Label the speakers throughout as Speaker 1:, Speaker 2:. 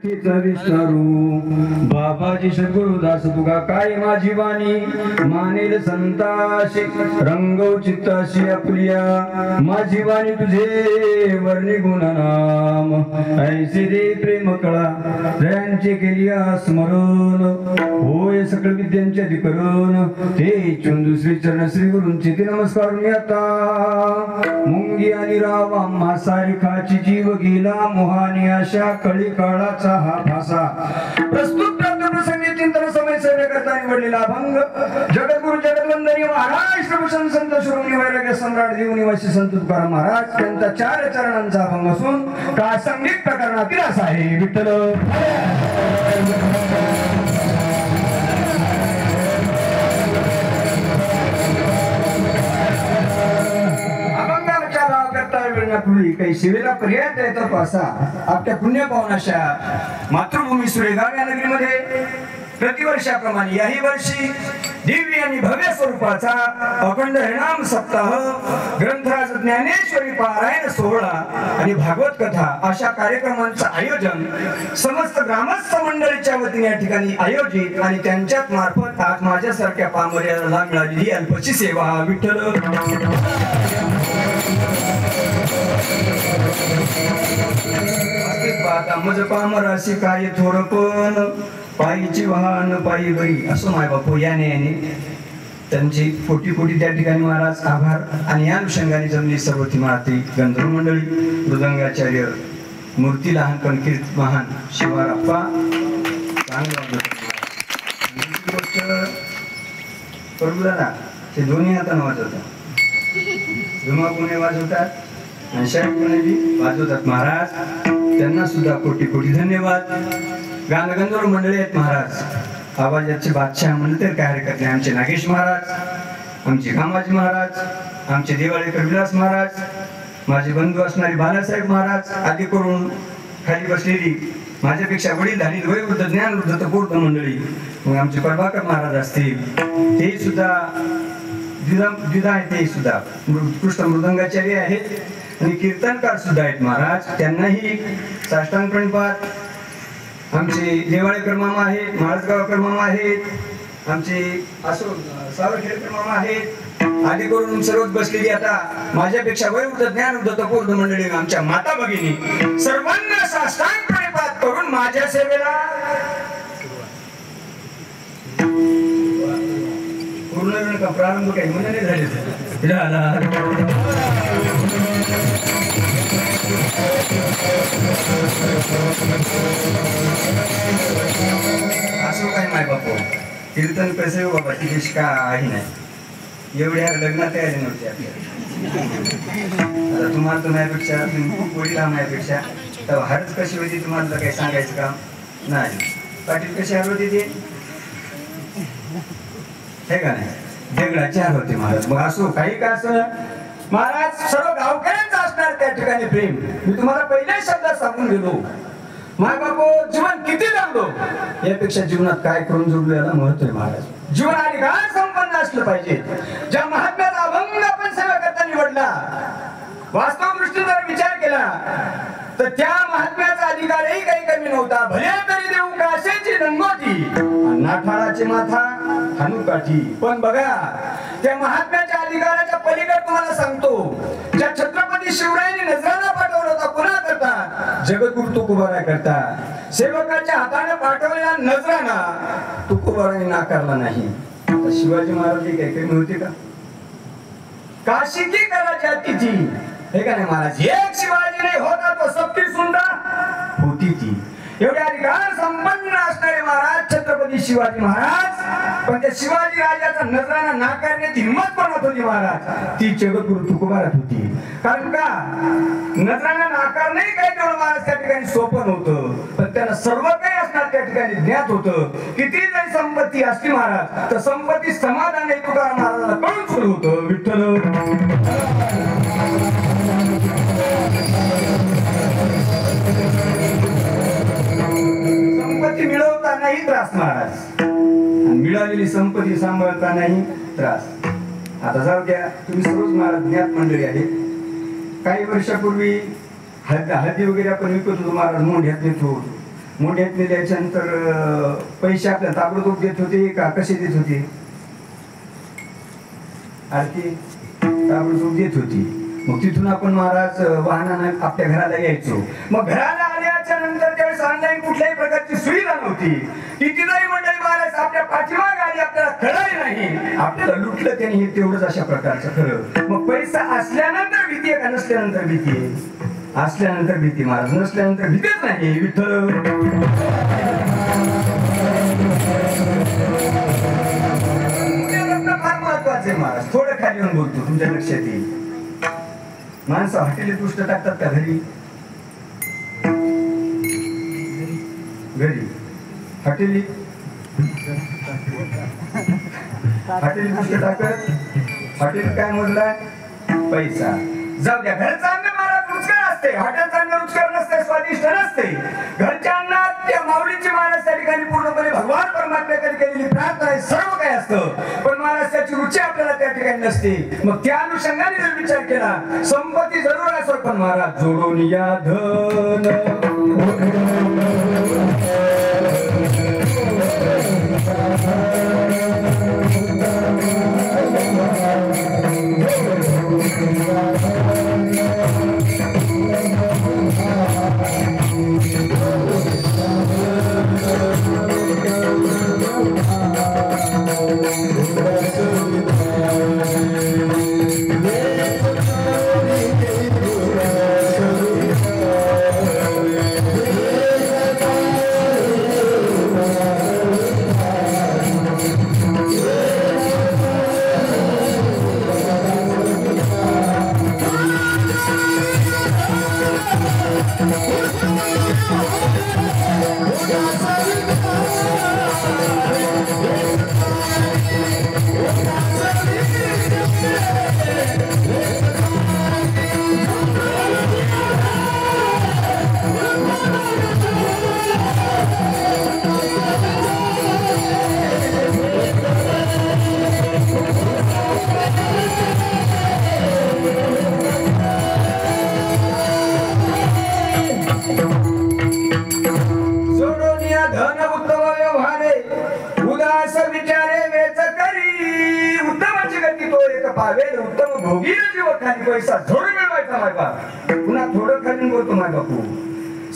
Speaker 1: विष्णू बाबाजी सद्गुरुदास तुका काय माझी वाणी मानेल संताशी रंगव चित्ताशी आपल्या माझी वाणी तुझे वर्णी गुणनाम ऐसे दे प्रेम कळा जयांचे केलिया स्मरण होय सकळ विद्यांचे अधिकरण ते चंदू श्री चरण श्री गुरूंचे ते नमस्कार मी आता मुंगी आणि रावा मासारिखाची जीव गेला मोहानी आशा कळी काळाचा हा भाषा प्रस्तुत प्रसंगी चिंतन समय सेवे करता निवडलेला अभंग जगद्गुरु जगदवंदनीय महाराज श्रीभूषण संत शिरोमणी वैराग्य सम्राट देव निवासी संत तुकाराम महाराज त्यांचा 4 चरणांचा अभंग असून प्रासंगिक प्रकरणातील असा आहे. विठ्ठल काही सेवेला पर्याय द्यायचा पासा आपल्या पुण्य पावनाशा मातृभूमी सुरेगाव या नगरीमध्ये प्रतिवर्षाप्रमाणे याही वर्षी दिव्य आणि भव्य स्वरूपाचा अखंड हरिनाम सप्ताह ग्रंथराज ज्ञानेश्वरी पारायण सोहळा आणि भागवत कथा अशा कार्यक्रमांचं आयोजन समस्त ग्रामस्थ मंडळीच्या वतीने या ठिकाणी आयोजित आणि त्यांच्यात मार्फत आज माझ्यासारख्या पामर्याला मिळालेली अल्पची सेवा. विठ्ठल मज पामराशी काय थोरपण पायीची वाहन पायी बरी असं माय बापू याने त्यांची कोटी कोटी त्या ठिकाणी महाराज आभार. आणि या अनुषंगाने जमली सर्वती माती गंधर्व मंडळी मृदंगाचार्य मूर्ती लहानपण कीर्त महान शिवाराप्पा चांगलं गोष्ट ना ते दोन्ही हाताने वाजवतात धुमा गुणे वाजवतात आणि शाहीपणे बी वाजवतात महाराज. त्यांना सुद्धा कोटी कोटी धन्यवाद. गानगंधर्व मंडळी आहेत महाराज आवाजाचे बादशाह म्हणले तर काय हरकत नाही. आमचे नागेश महाराज आमचे कामाजी महाराज आमचे देवाळेकर विलास महाराज माझे बंधू असणारे बालासाहेब महाराज आदी करून खाली बसलेली माझ्यापेक्षा वडील झाली वयोवृद्ध ज्ञानवृद्ध तपोवृद्ध मंडळी मग आमचे प्रभाकर महाराज असतील ते सुद्धा द्विधा आहेत. ते सुद्धा उत्कृष्ट मृदंगाचार्य आहेत आणि कीर्तनकार सुद्धा आहेत महाराज. त्यांनाही साष्टांग प्रणिपात. आमचे देवाळेकर मामा आहेत महाराजगावकर मामा आहेत आमचे असो सावरखेडकर मामा आहेत आदी करून सर्वच बसलेली आता माझ्यापेक्षा वयोवृद्ध ज्ञानवृद्ध तपोवृद्ध मंडळी आमच्या माता भगिनी सर्वांना साष्टांग प्रणिपात करून माझ्या सेवेला पूर्ण का प्रारंभ काही मनाने झाले. असं काय माय बापू कीर्तन कसं आहे बाबा तिथे काही नाही एवढ्या लग्नात तयारी नव्हती आपल्याला. आता तुम्हाला तर माझ्यापेक्षा खूप वडील माझ्यापेक्षा तेव्हा हरच कशी होती तुम्हाला काही सांगायचं काम नाही. पाटील कशी हर होती ते हे का नाही वेगळा 4 होते महाराज. मग असो काही का असं महाराज सर्व गावकऱ्यांचं असणार त्या ठिकाणी प्रेम. मी तुम्हाला पहिल्या शब्दात सांगून गेलो माय बापू जीवन किती लागलो यापेक्षा जीवनात काय करून जोडलो याला महत्व आहे महाराज. जीवन अधिकार संपन्न असलं पाहिजे. ज्या महात्म्याचा अभंग आपण सेवा करता निवडला वास्तव दृष्टीने जर विचार केला तर त्या महात्म्याचा अधिकारही काही कमी नव्हता. भले तरी देऊ काशेची रंगोटी नाठाळाची माथा हानुकाठी. पण बघा त्या महात्म्याच्या अधिकाराच्या पलीकडे तुम्हाला सांगतो ज्या छत्रपती शिवरायांनी नजराना पाठवलं होता कुणा करता जगद्गुरु तुकोबाराय करता. सेवकाच्या हाताने पाठवलेला नजराना तुकोबाराय नाकारला नाही. शिवाजी महाराज काही कमी होते का? काशी की कराची अतिथी हे का नाही महाराज. एक शिवाजी नाही होता तो सबकी सुंदर होती ती. एवढे अधिकार संपन्न असणारे महाराज छत्रपती शिवाजी महाराज. पण त्या शिवाजी राजाचा नजराना नाकारण्याची हिंमत कोणात होती महाराज ती जगद्गुरु तुकोबारात होती. कारण का नजराना नाकारणे काही तेवढं महाराज त्या ठिकाणी सोपं नव्हतं. पण त्याला सर्व काही असणार त्या ठिकाणी ज्ञात होतं. किती जरी संपत्ती असली महाराज तर संपत्ती समाधान हे तुकाराम महाराजाला कळून सुरू होतं. विठ्ठल संपत्ती मिळवतानाही त्रास महाराज मिळालेली संपत्ती सांभाळतानाही त्रास. आता जाऊ द्या तुम्ही सर्वच महाराज ज्ञात मंडळी आहेत. काही वर्षापूर्वी हळदी वगैरे आपण विकत होतो महाराज मोंढ्यात नेतो मुंड्यातले द्यायच्यानंतर पैसे आपल्याला ताबडतोब देत होते का कसे देत होते? आरती ताबडतोब देत होती. मग तिथून आपण महाराज वाहनानं आपल्या घराला यायचो. मग घराला आल्याच्या नंतर त्यावेळेस ऑनलाईन कुठल्याही प्रकारची सुविधा नव्हती. कितीदाही मंडळी महाराज आपल्या पाठीमाग आली आपल्याला कळाली नाही, आपल्याला लुटलं त्यांनी, हे तेवढंच अशा प्रकारचं खरं. मग पैसा असल्यानंतर भीती आहे का नसल्यानंतर भीती आहे? असल्यानंतर भीती महाराज, नसल्यानंतर भीतीच नाही. विठ्ठल फार महत्वाचं आहे महाराज. थोडं खाली येऊन बोलतो, तुमच्या लक्षात येईल. माणसं हॉटेली पृष्ठ टाकतात का घरी? घरी हॉटेली पृष्ठ टाकत. हॉटेल काय मोजलाय? पैसा. जाऊ द्या, घरचं अन्न महाराज रुचकर असते, हॉटेलचं अन्न रुचकर नसते, स्वादिष्ट नसते. घरच्या अन्नात त्या माऊलीची महाराज त्या ठिकाणी पूर्णपणे भगवान परमात्म्याकडे केलेली प्रार्थना आहे, सर्व काही असतं. पण महाराज त्याची रुची आपल्याला त्या ठिकाणी नसते. मग त्या अनुषंगाने जर विचार केला, संपत्ती जरूर असो पण महाराज जोडून या धन. उत्तम भोगी जीव खाली पैसा थोडं मिळवायचा मायबा. पुन्हा थोडं खाली बोलतो माय बापू.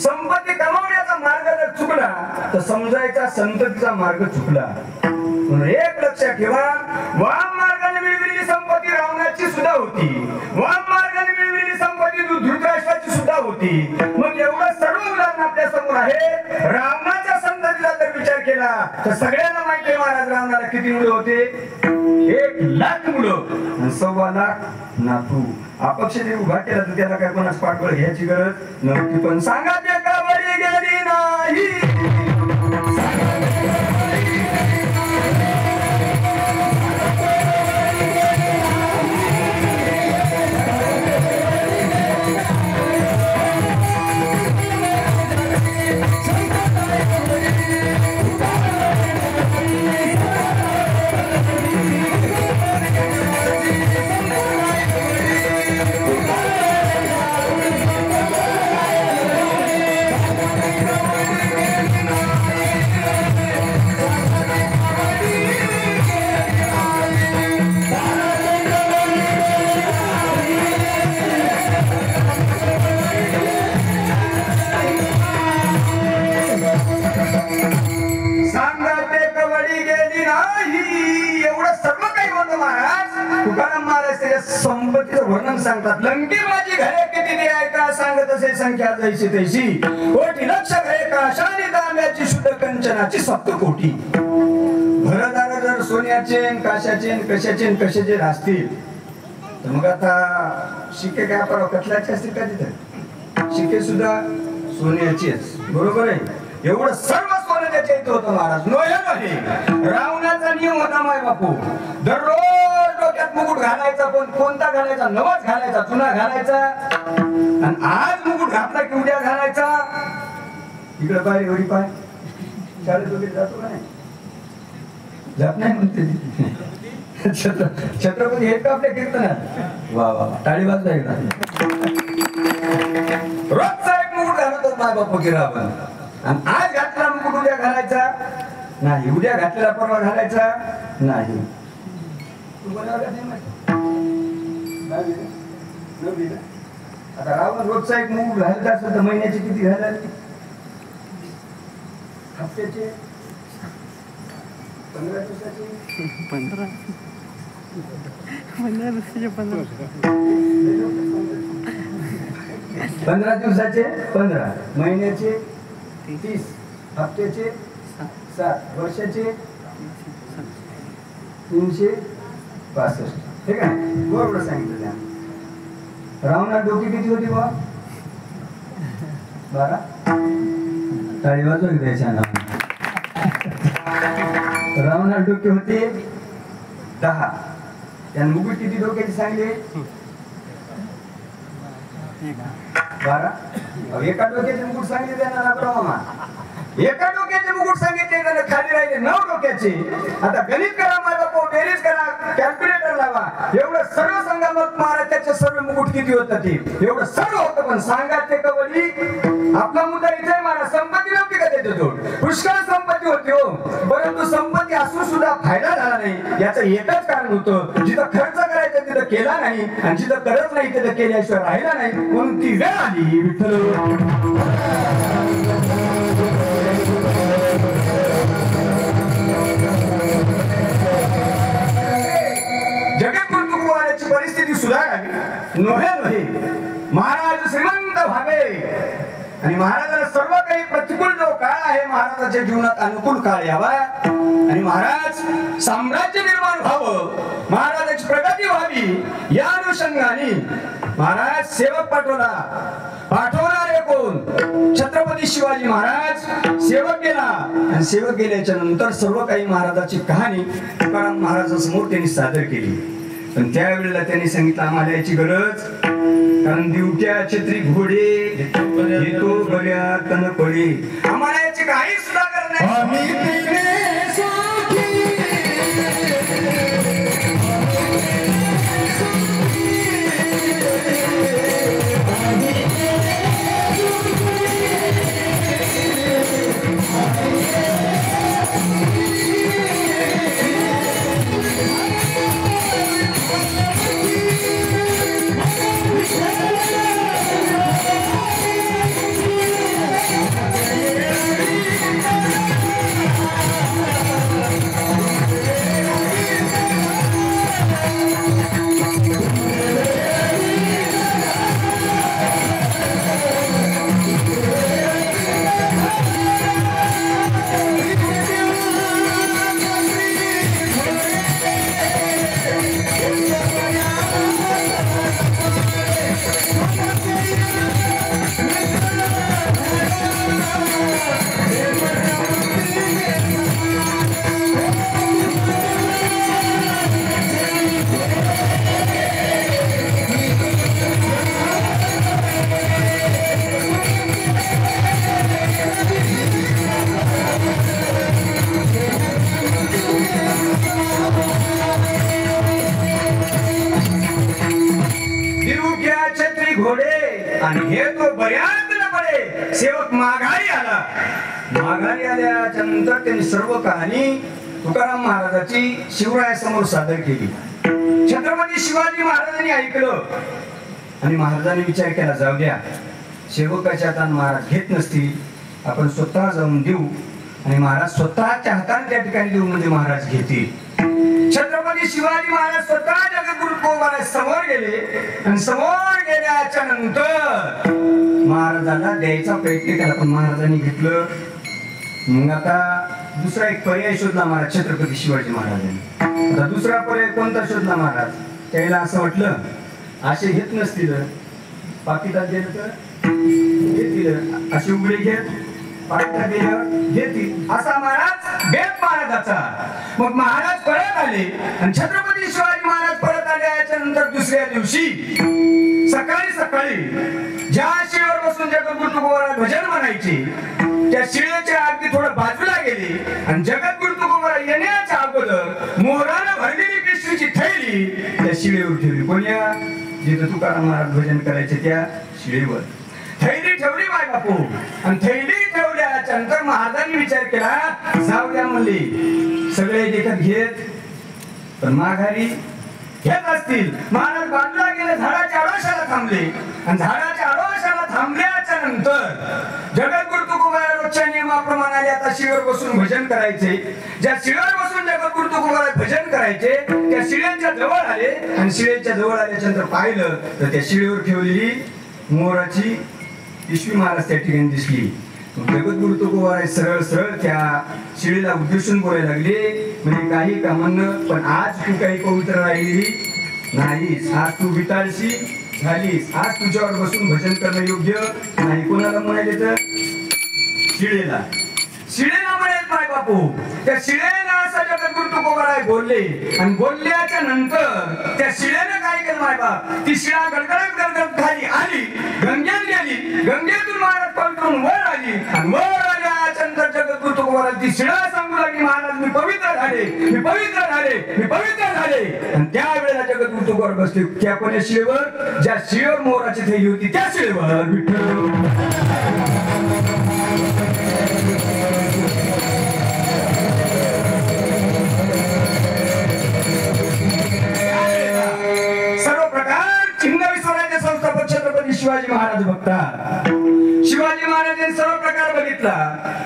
Speaker 1: संपत्ती कमावण्याचा मार्ग जर चुकला तर समजायचा संततीचा मार्ग चुकला. एक लक्षात ठेवा, वाम मार्गाने मिळवलेली संपत्ती रावणाची सुद्धा होती, वाम मार्गाने मिळवलेली संपत्ती धृतराष्ट्राची सुद्धा होती. मग एवढं सर्व उदाहरण आपल्या समोर आहे. रावणाच्या संततीचा जर विचार केला तर सगळ्यांना माहिती आहे महाराज रावणाला किती मुलं होते? 1,00,000 मुलं, 1.25 लाख नातू. अपक्ष जे उभा केला तर त्याला काय कोणाच पाठबळ घ्यायची गरज नव्हती. पण सांगा ते का बळी गेली नाही? संपत्तीचं वर्णन सांगतात. लंकी माझी घरे किती दे ऐका, सांगत असे संख्या जैशी तैशी. कोटी लक्ष घरे काशाने तांब्याची, शुद्ध कंचनाची 7 कोटी. घरदार जर सोन्याचे काशाचे कशाचे कशाचे असतील तर मग आता शिक्के काय आपण कटल्याचे असतील का? तिथे शिक्के सुद्धा सोन्याचेच, बरोबर आहे. एवढं सर्व सोनं त्याच्या इथं होतं महाराज. नोहे रावणाचा नियम होता माय बापू. दररोज डोक्यात मुकुट घालायचा, पण कोणता घालायचा? नवाच घालायचा, जुना घालायचा. आणि आज मुकुट घातला की उद्या घालायचा. इकडे पाय एवढी पाय शाळेत वगैरे जातो का? नाही जात नाही म्हणते. छत्रपती हे का आपल्या कीर्तनात? वा वा, टाळी वाजता एकदा. रोजचा एक मुकुट घालतो माय बापू की रावण. आणि आज उद्या घालायचा नाही, उद्या घातलेला परवा घालायचा नाही. तू कोणाला नाही माहिती? नववीला. आता रावण रोजचा एक मुकुट घालत असत तर महिन्याचे किती घालायला? हप्त्याचे 15 दिवसाचे
Speaker 2: 15
Speaker 1: दिवसाचे 15, महिन्याचे 30, हप्त्याचे 7, वर्षाचे 365. ठीक आहे, बरोबर सांगितलं त्या. रावणा डोकी किती होती बा? 12. टाळी वाजवून द्यायच्या ना. रावणा डोके होते 10. त्याने मुकुट किती डोक्याचे सांगले? 12. एका डोक्याचे मुकुट सांगितले त्यांना ना. एका डोक्याचे मुकुट सांगितले त्याला, खाली राहिले 9 डोक्याचे. आता गणित करा माझा को, बेरीज करा, कॅल्क्युलेटर लावा. एवढं सर्व सांगा मग महाराज त्याचे सर्व मुकुट किती होतं ते. एवढं सर्व होतं पण सांगा ते कवली. आपला मुद्दा इथे मला संपत्ती नव्हती का त्याच्या जोड, पुष्कळ संपत्ती होती हो, परंतु संपत्ती असून सुद्धा फायदा झाला नाही. याचं एकच कारण होतं, जिथं खर्च करायचा तिथं केला नाही आणि जिथं करत नाही तिथं केल्याशिवाय राहिला नाही. म्हणून ती वेळ आली विठ्ठल. जगद्गुरु तुकोबाराची परिस्थिती सुधारावी नव्हे, महाराज श्रीमंत व्हावे आणि महाराजाला सर्व काही प्रतिकूल जो काळ आहे महाराजाच्या जीवनात अनुकूल काळ यावा आणि महाराज साम्राज्य निर्माण व्हावं, महाराजाची प्रगती व्हावी. या अनुषंगाने महाराज सेवक पाठवणारे कोण? छत्रपती शिवाजी महाराज सेवक गेला आणि सेवक गेल्याच्या नंतर सर्व काही महाराजाची कहाणी तुकाराम महाराजांसमोर त्यांनी सादर केली. पण त्यावेळेला त्यांनी सांगितलं आम्हाला याची गरज, कारण दिवट्या छत्री घोडे येतो बऱ्या तन पडे, आम्हाला याची काही सुद्धा गरज नाही. आणि हे तो बऱ्याच न पडे. सेवक माघारी आला. माघारी आल्याच्या नंतर त्यांनी सर्व कहाणी तुकाराम महाराजाची शिवरायासमोर सादर केली. छत्रपती शिवाजी महाराजांनी ऐकलं आणि महाराजांनी विचार केला, जाऊ द्या, सेवकाच्या हाताने महाराज घेत नसतील, आपण स्वतः जाऊन देऊ आणि महाराज स्वतःच्या हाताने त्या ठिकाणी देऊ म्हणजे महाराज घेतील. छत्रपती शिवाजी महाराज स्वतः जगद्गुरु तुकोबाराज समोर गेले आणि समोर गेल्याच्या नंतर महाराजांना द्यायचा प्रयत्न केला पण महाराजांनी घेतलं. मग आता दुसरा एक पर्याय शोधला महाराज छत्रपती शिवाजी महाराजांनी. आता दुसरा पर्याय कोणता शोधला महाराज? त्याला असं वाटलं असे घेत नसतील, पाकिटात गेलं तर घेतील, असे उघडे घेत पाकिटात गेलं घेतील, असा महाराज बेत महाराजाचा. मग महाराज परत आले आणि छत्रपती शिवाजी महाराज परत आल्याच्या नंतर दुसऱ्या दिवशी सकाळी सकाळी ज्या शिळेवर बसून जगद्गुरु तुकोबाराज भजन म्हणायचे त्या शिळेच्या अगदी थोडं बाजूला गेले आणि जगद्गुरु तुकोबाराज येण्याच्या अगोदर मोहरानं भरलेली पिशवीची थैली त्या शिळेवर ठेवली. कोण्या? जिथं तुकाराम महाराज भजन करायचे त्या शिळेवर थैली ठेवली माय बापू. आणि थैली ठेवल्याच्या झाल्याच्या नंतर महाराजांनी विचार केला, जाऊ द्या म्हणले सगळे देखत घेत, पण माघारी घेत असतील. महाराज बाजूला गेले, झाडाच्या आडोशाला थांबले आणि झाडाच्या आडोशाला थांबल्याच्या नंतर जगद्गुरु तुकोबाराय रोजच्या नियमाप्रमाणे आले. आता शिळेवर बसून भजन करायचे. ज्या शिळेवर बसून जगद्गुरु तुकोबाराय भजन करायचे त्या शिळेच्या जवळ आले आणि शिळेच्या जवळ आल्याच्या नंतर पाहिलं तर त्या शिळेवर ठेवलेली मोराची पिशवी महाराज त्या ठिकाणी दिसली. जगद्गुरु तुकोबाराय सरळ सरळ त्या शिळेला उद्देशून बोलायला लागले, म्हणजे काही का म्हणणं, पण आज तू काही पवित्र राहिली नाहीस, आज तू विटाळशी झालीस, आज तुझ्यावर बसून भजन करणं योग्य नाही. कोणाला म्हणाले तर शिळेला. शिळेला म्हणाले माय बापू. त्या शिळेला असं जगद्गुरु तुकोबाराय बोलले आणि बोलल्याच्या नंतर त्या शिळेनं काय केलं माय बाप, ती शिळा गडगडत गडगडत खाली आली, गंगेत गेली, गंगेतून महाराज पलटून वर आली आणि वर आल्याच्या नंतर जगद्गुरु तुकोबाराय ती शिळा सांगू लागली, महाराज मी पवित्र झाले, मी पवित्र झाले, मी पवित्र झाले. आणि त्यावेळेला जगद्गुरु तुकोबाराय बसले त्या कोण्या शिळेवर, ज्या शिळेवर मोराची थैली होती त्या शिळेवर. विठ्ठल शिवाजी महाराज बघतात. शिवाजी महाराजांनी सर्व प्रकार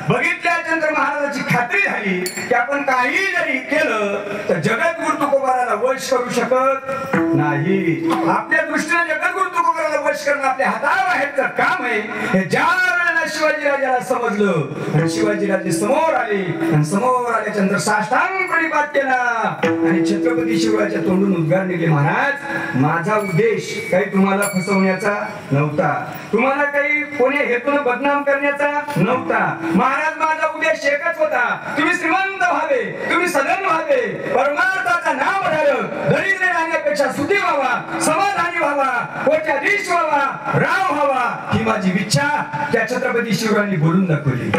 Speaker 1: बघितल्याच्या नंतर महाराजाची खात्री झाली की आपण काही जरी केलं तर जगद्गुरु तुकोबाराला वश करू शकत नाही. आपल्या दृष्टीने जगद्गुरु तुकोबाराला वश करणं आपल्या हाताबाहेरचं काम आहे हे ज्या वेळेला शिवाजी राजाला समजलं आणि शिवाजी राजे समोर आले आणि समोर आल्याच्या नंतर साष्टांग प्रणिपात केला आणि छत्रपती शिवरायाच्या तोंडून उद्गार निघले, महाराज माझा उद्देश काही तुम्हाला फसवण्याचा नव्हता, तुम्हाला काही कोणी हेतून बदनाम करण्याचा नव्हता. महाराज माझा उद्देश एकच होता, तुम्ही श्रीमंत व्हावे, तुम्ही सधन व्हावे, परमार्थाचं नाव झालं, दरिद्र राहण्यापेक्षा सुखी व्हावा, समाधानी व्हावा, कोट्याधीश व्हावा, राव व्हावा ही माझी इच्छा त्या छत्रपती शिवरायांनी बोलून दाखवली.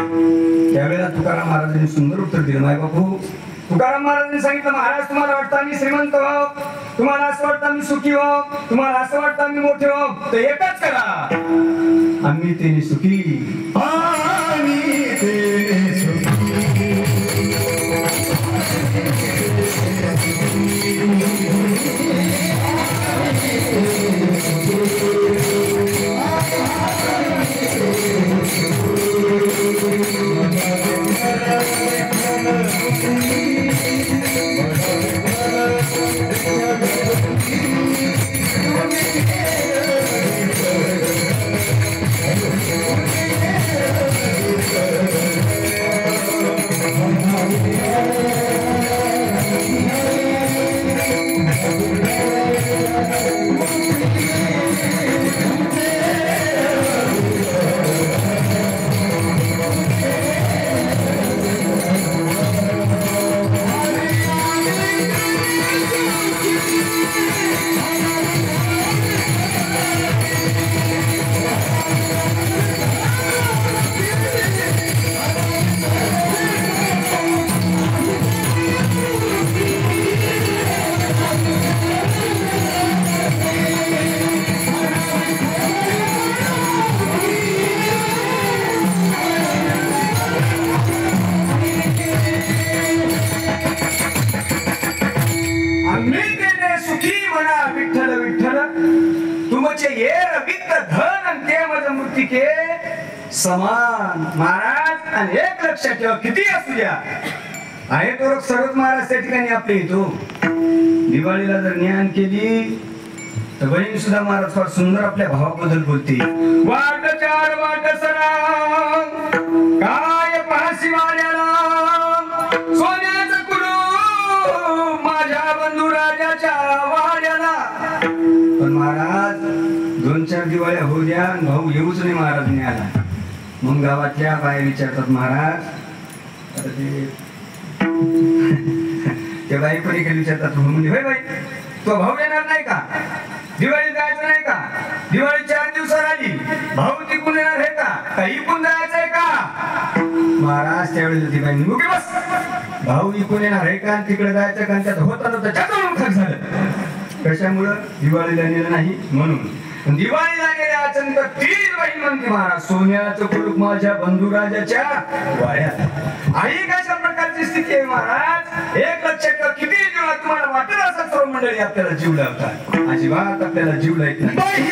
Speaker 1: त्यावेळेला तुकाराम महाराजांनी सुंदर उत्तर दिलं, माय बापू. तुकाराम महाराजांनी सांगितलं, महाराज तुम्हाला वाटतं मी श्रीमंत व्हाव, तुम्हाला असं वाटतं मी सुखी व्हाव, तुम्हाला असं वाटतं मी मोठे व्हाव, तर एकच करा, आम्ही तेने सुखी, आम्ही तेने सुखी. समान. महाराज आणि एक लक्षात ठेवा, किती असू द्या आहे तो सर्वच महाराज त्या ठिकाणी आपले येतो. दिवाळीला जर ज्ञान केली तर बहीण सुद्धा महाराज फार सुंदर आपल्या भावाबद्दल बोलते. वाट चार वाट सरा काय पासी वाड्याला, सोन्याचं कुलू माझ्या बंधू राजाच्या वाड्याला. पण महाराज 2-4 दिवाळ्या होऊ द्या, भाऊ येऊच नाही महाराज न्यायला. मग गावातल्या बाया विचारतात, महाराज त्या बाई पण इकडे विचारतात, म्हणजे होय बाई तो भाऊ येणार नाही का, दिवाळी जायचं नाही का, दिवाळी 4 दिवसावर आली, भाऊ तिकून येणार आहे का, इकून जायचं आहे का. महाराज त्यावेळेला ती बाई मुके बस, भाऊ इकून येणार आहे का, तिकडे जायचं का, त्यात होता नव्हतं त्यातून खर्च झालं. कशामुळं, दिवाळीला नेलं नाही म्हणून. दिवाळीला गेल्याच्या नंतर 3 बहीण म्हणते महाराज सोन्याचं कुलूप माझ्या बंधुराजाच्या वाड्यात. आई कशा प्रकारची स्थिती आहे महाराज, एक लक्षात ठेवा. किती जीव तुम्हाला वाटत असं सर्व मंडळी आपल्याला जीव लावतात, अजिबात आपल्याला जीव लावत नाही.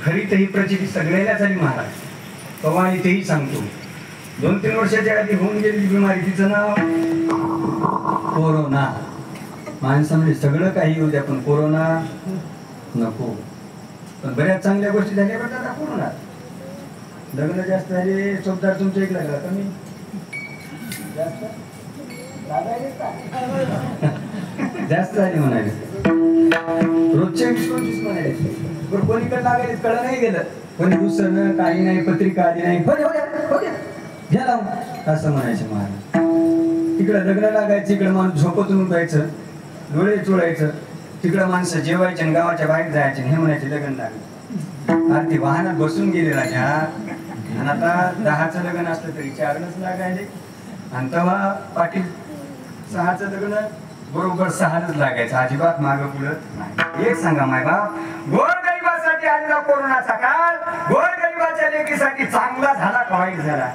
Speaker 1: खरी ही प्रचिती सगळ्याला झाली महाराज. पवानी तेही सांगतो 2-3 वर्षाच्या आधी होऊन गेलेली बिमारी, तिचं नाव कोरोना. माणसं म्हणजे सगळं काही येऊ द्या पण कोरोना नको. पण बऱ्याच चांगल्या गोष्टी झाल्या पण आता कोरोना. लग्न जास्त झाले, चौकदार तुमच्या एक लागला कमी जास्त झाले म्हणाले. रोजचे 20-25 म्हणाले. पण कोणीकडे लागायला कळलं नाही गेलं. कोणी दुसरं काही नाही, पत्रिका आली नाही, घ्या लावून असं म्हणायचं महाराज. तिकडं लग्न लागायचं, इकडं माणूस झोपतून उठायचं, डोळे चोळायचं, तिकडं माणसं जेवायचे आणि गावाच्या बाहेर जायचे. हे म्हणायचे लग्न लागलं. अरे ते वाहनात बसून गेले राजा. आणि आता 10चं लग्न असलं तरी 4नच लागायचे. आणि तेव्हा पाटील 6चं लग्न बरोबर 6नच लागायचं. अजिबात मागं पुढं नाही. एक सांगा माय बाप, गोरगरिबासाठी आलेला कोरोनाचा काळ गोरगरिबाच्या लेकीसाठी चांगला झाला का वाईट झाला?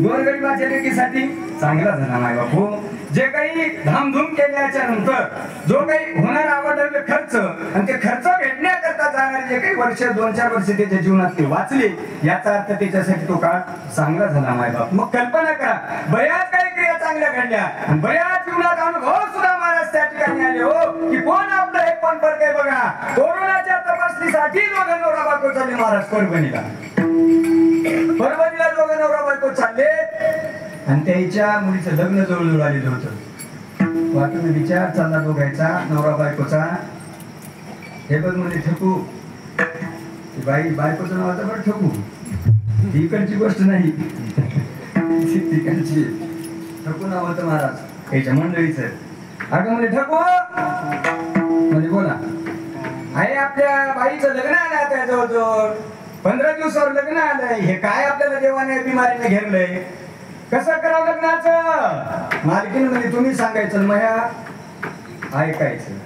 Speaker 1: गोरगरिबाच्या लेकीसाठी चांगला झाला माय बापू. जे काही धामधूम केल्याच्या नंतर जो काही होणार आवडलेले खर्च आणि ते खर्च भेटण्याकरता जाणारे जे काही वर्ष 2-4 वर्ष त्याच्या जीवनात ते वाचले, याचा अर्थ त्याच्यासाठी तो काळ चांगला झाला माय बाप. मग कल्पना करा, बऱ्याच काही क्रिया चांगल्या घडल्या आणि बऱ्याच जीवनात अनुभव सुद्धा महाराज त्या ठिकाणी आले हो की कोण आपलं हे कोण फरक आहे बघा. कोरोनाच्या तपासणीसाठी दोघं नवरा बायको चालले महाराज परभणीला. दोघं नवरा बायको चालले आणि त्याच्या मुलीचं लग्न जवळजवळ आलेलं होतं. वाटून विचार चालला दोघायचा नवरा बायकोचा. हे बघ म्हणजे ठकू, बायकोचं नाव आता बरं ठकू. इकडची गोष्ट नाही, तिकडची. ठकू नाव होतं महाराज याच्या मंडळीचं. अगं म्हणजे ठकू म्हणजे बोला आहे, आपल्या बाईचं लग्न आलं आता जवळजवळ. 15 दिवसावर लग्न आलंय, हे काय आपल्याला देवाने बिमारीने घेरलंय, कसं करावं लग्नाचं? मालकीन म्हणजे तुम्ही सांगायचं, मया ऐकायचं.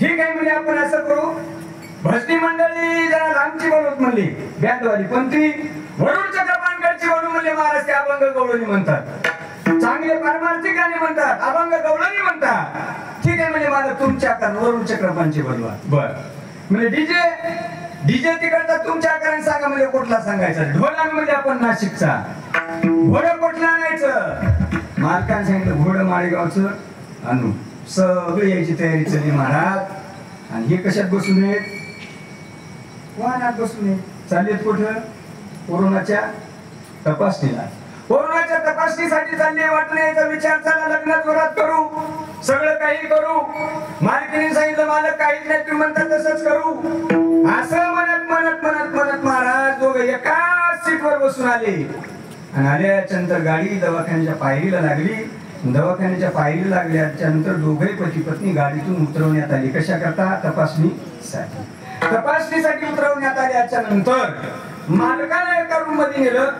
Speaker 1: ठीक आहे म्हणजे आपण असं करू, भजनी मंडळी जरा लांबची बनवत म्हणली, बँडवाली पण ती वरुड चक्रपाणकडची बनवून म्हणले, महाराज ते अभंग गवळणी म्हणतात, चांगले पारमार्थिक गाणे म्हणतात, अभंग गवळणी म्हणतात. ठीक आहे म्हणजे मला तुमच्या आकार वरुड चक्रपाणची बनवा. बर म्हणजे डीजे तिकडचा तुमच्या आकाराने सांगा, म्हणजे कुठला सांगायचा? ढोलान म्हणजे आपण नाशिकचा. घोडं कुठलं आणायचं? मालकाने सांगितलं घोडं माळेगावचं आणू. सगळी यायची तयारी चली महाराज. आणि हे कशात बसून आहेत? वाहनात बसून आहेत. चाललेत कुठं? कोरोनाच्या तपासणीला. कोरोनाच्या तपासणीसाठी चालले, वाटण्याचा विचार चालला, लग्न जोरात करू, सगळं काही करू. मालकीने सांगितलं मालक काहीच नाही, तुम्ही म्हणता तसंच करू. असं म्हणत म्हणत म्हणत म्हणत महाराज दोघं एकाच सीटवर बसून आले. आणि आल्याच्या नंतर गाडी दवाखान्याच्या पायरीला लागली. दवाखान्याच्या पायरीला लागल्याच्या नंतर दोघे पती पत्नी गाडीतून उतरवण्यात आली. कशा करता? तपासणीसाठी. तपासणीसाठी उतरवण्यात आल्याच्या नंतर मालकाला एका रूम मध्ये नेलं,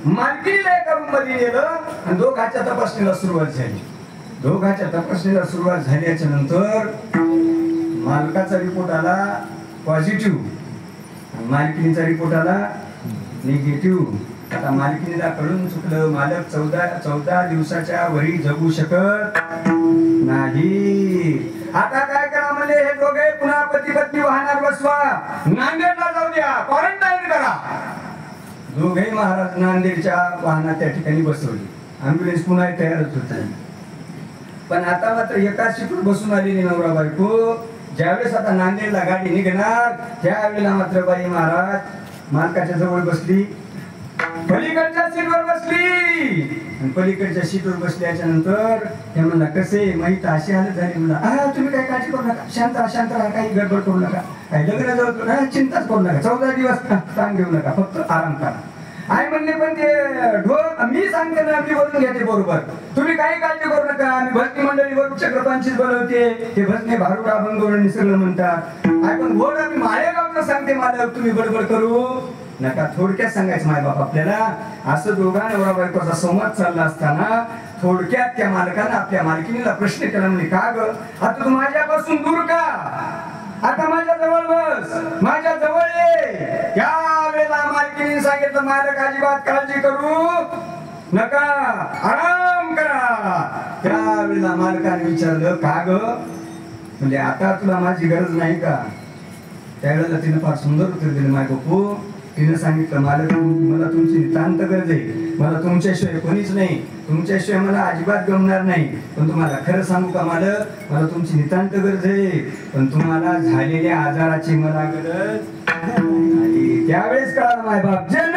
Speaker 1: मालकीला एका रूम मध्ये नेलं आणि दोघांच्या तपासणीला सुरुवात झाली. दोघांच्या तपासणीला सुरुवात झाल्याच्या नंतर मालकाचा रिपोर्ट आला पॉझिटिव्ह, मालकीचा रिपोर्ट आला निगेटिव्ह. आता मालकीला कळून चुकलं, मालक 14 दिवसाच्या वरी जगू शकत नाही. आता काय करा म्हणजे हे दोघे पुन्हा पती पत्नी वाहनात बसवा, नांदेडला जाऊ द्या, क्वारंटाईन करा. दोघे महाराज नांदेडच्या वाहनात त्या ठिकाणी बसवली. अँब्युलन्स पुन्हा तयारच होती. पण आता मात्र एका सीटवर बसून आलेली नवरा बायको. ज्यावेळेस आता नांदेडला गाडी निघणार त्यावेळेला मात्र बाई महाराज मालकाच्या जवळ बसली, पलीकडच्या सीटवर बसली. आणि पलीकडच्या सीटवर बसल्याच्या नंतर हे म्हणला कसे माहित अशी हालत झाली. म्हणला तुम्ही काही काळजी करू नका, शांत राहा, काही गडबड करू नका, काही लग्न जवळ चिंताच करू नका, 14 दिवस ताण घेऊ नका, फक्त आराम करा. आई म्हणले पण ते मी सांगते ना, मी बोलून घेते बरोबर, तुम्ही काही काळजी करू नका. मी भजनी मंडळी वरुड चक्रपाणचीच बोलवते, ते भजने भारुड अभंग सगळं म्हणतात. आई पण बोल मी माळेगावचं सांगते, मालक तुम्ही बडबड करू नका. थोडक्यात सांगायचं माय बाप आपल्याला. असं दोघा नवरा बायकोचा संवाद चालला असताना थोडक्यात त्या मालकानं आपल्या मालकिनीला प्रश्न केला, म्हणजे का ग आता तू माझ्यापासून दूर का? आता माझ्या जवळ बस, माझ्या जवळ ये. त्यावेळेला मालकीने सांगितलं मालक अजिबात काळजी करू नका, आराम करा. त्यावेळेला मालकाने विचारलं का ग म्हणजे आता तुला माझी गरज नाही का? त्यावेळेला तिने फार सुंदर उत्तर दिलं माय बापू. तिने सांगितलं मालक मला तुमची नितांत गरज आहे, मला तुमच्याशिवाय कोणीच नाही, तुमच्याशिवाय मला अजिबात गमणार नाही. पण तुम्हाला खरं सांगू का मालक, मला तुमची नितांत गरज आहे, पण तुम्हाला झालेल्या आजाराची मला गरज नाही. त्यावेळेस कळालं माय बाप जन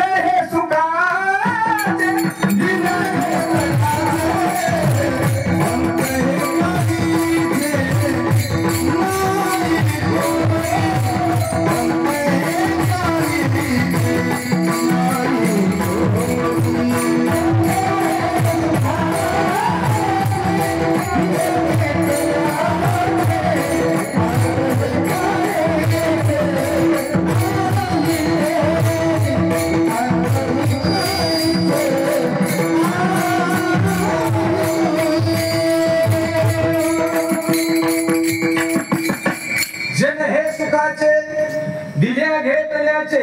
Speaker 1: हे सुखाचे दिल्या घेतल्याचे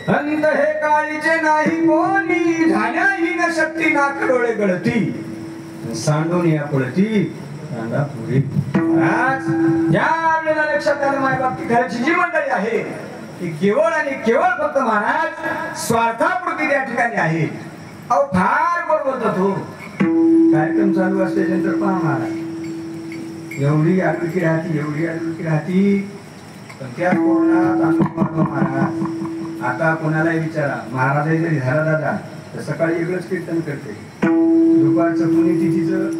Speaker 1: अंत हे काळीचे नाही कोणी, झाल्याही न शक्ती नाक डोळे गळती सांडून या पळती कांदा पुरी. ज्या वेळेला लक्षात आलं माय बाप की घराची जी मंडळी आहे ती केवळ आणि केवळ फक्त महाराज स्वार्थापुरती त्या ठिकाणी आहे. अहो फार बरोबर तो कार्यक्रम चालू असल्यानंतर पहा महाराज एवढी आलुकी राहती, एवढी आलुकी राहती. पण त्या कोरोनात अनुभव महाराज आता कोणालाही विचारा, महाराज जरी झाला दादा तर सकाळी वेगळंच कीर्तन करते, दुपारचं पुण्यतिथीचं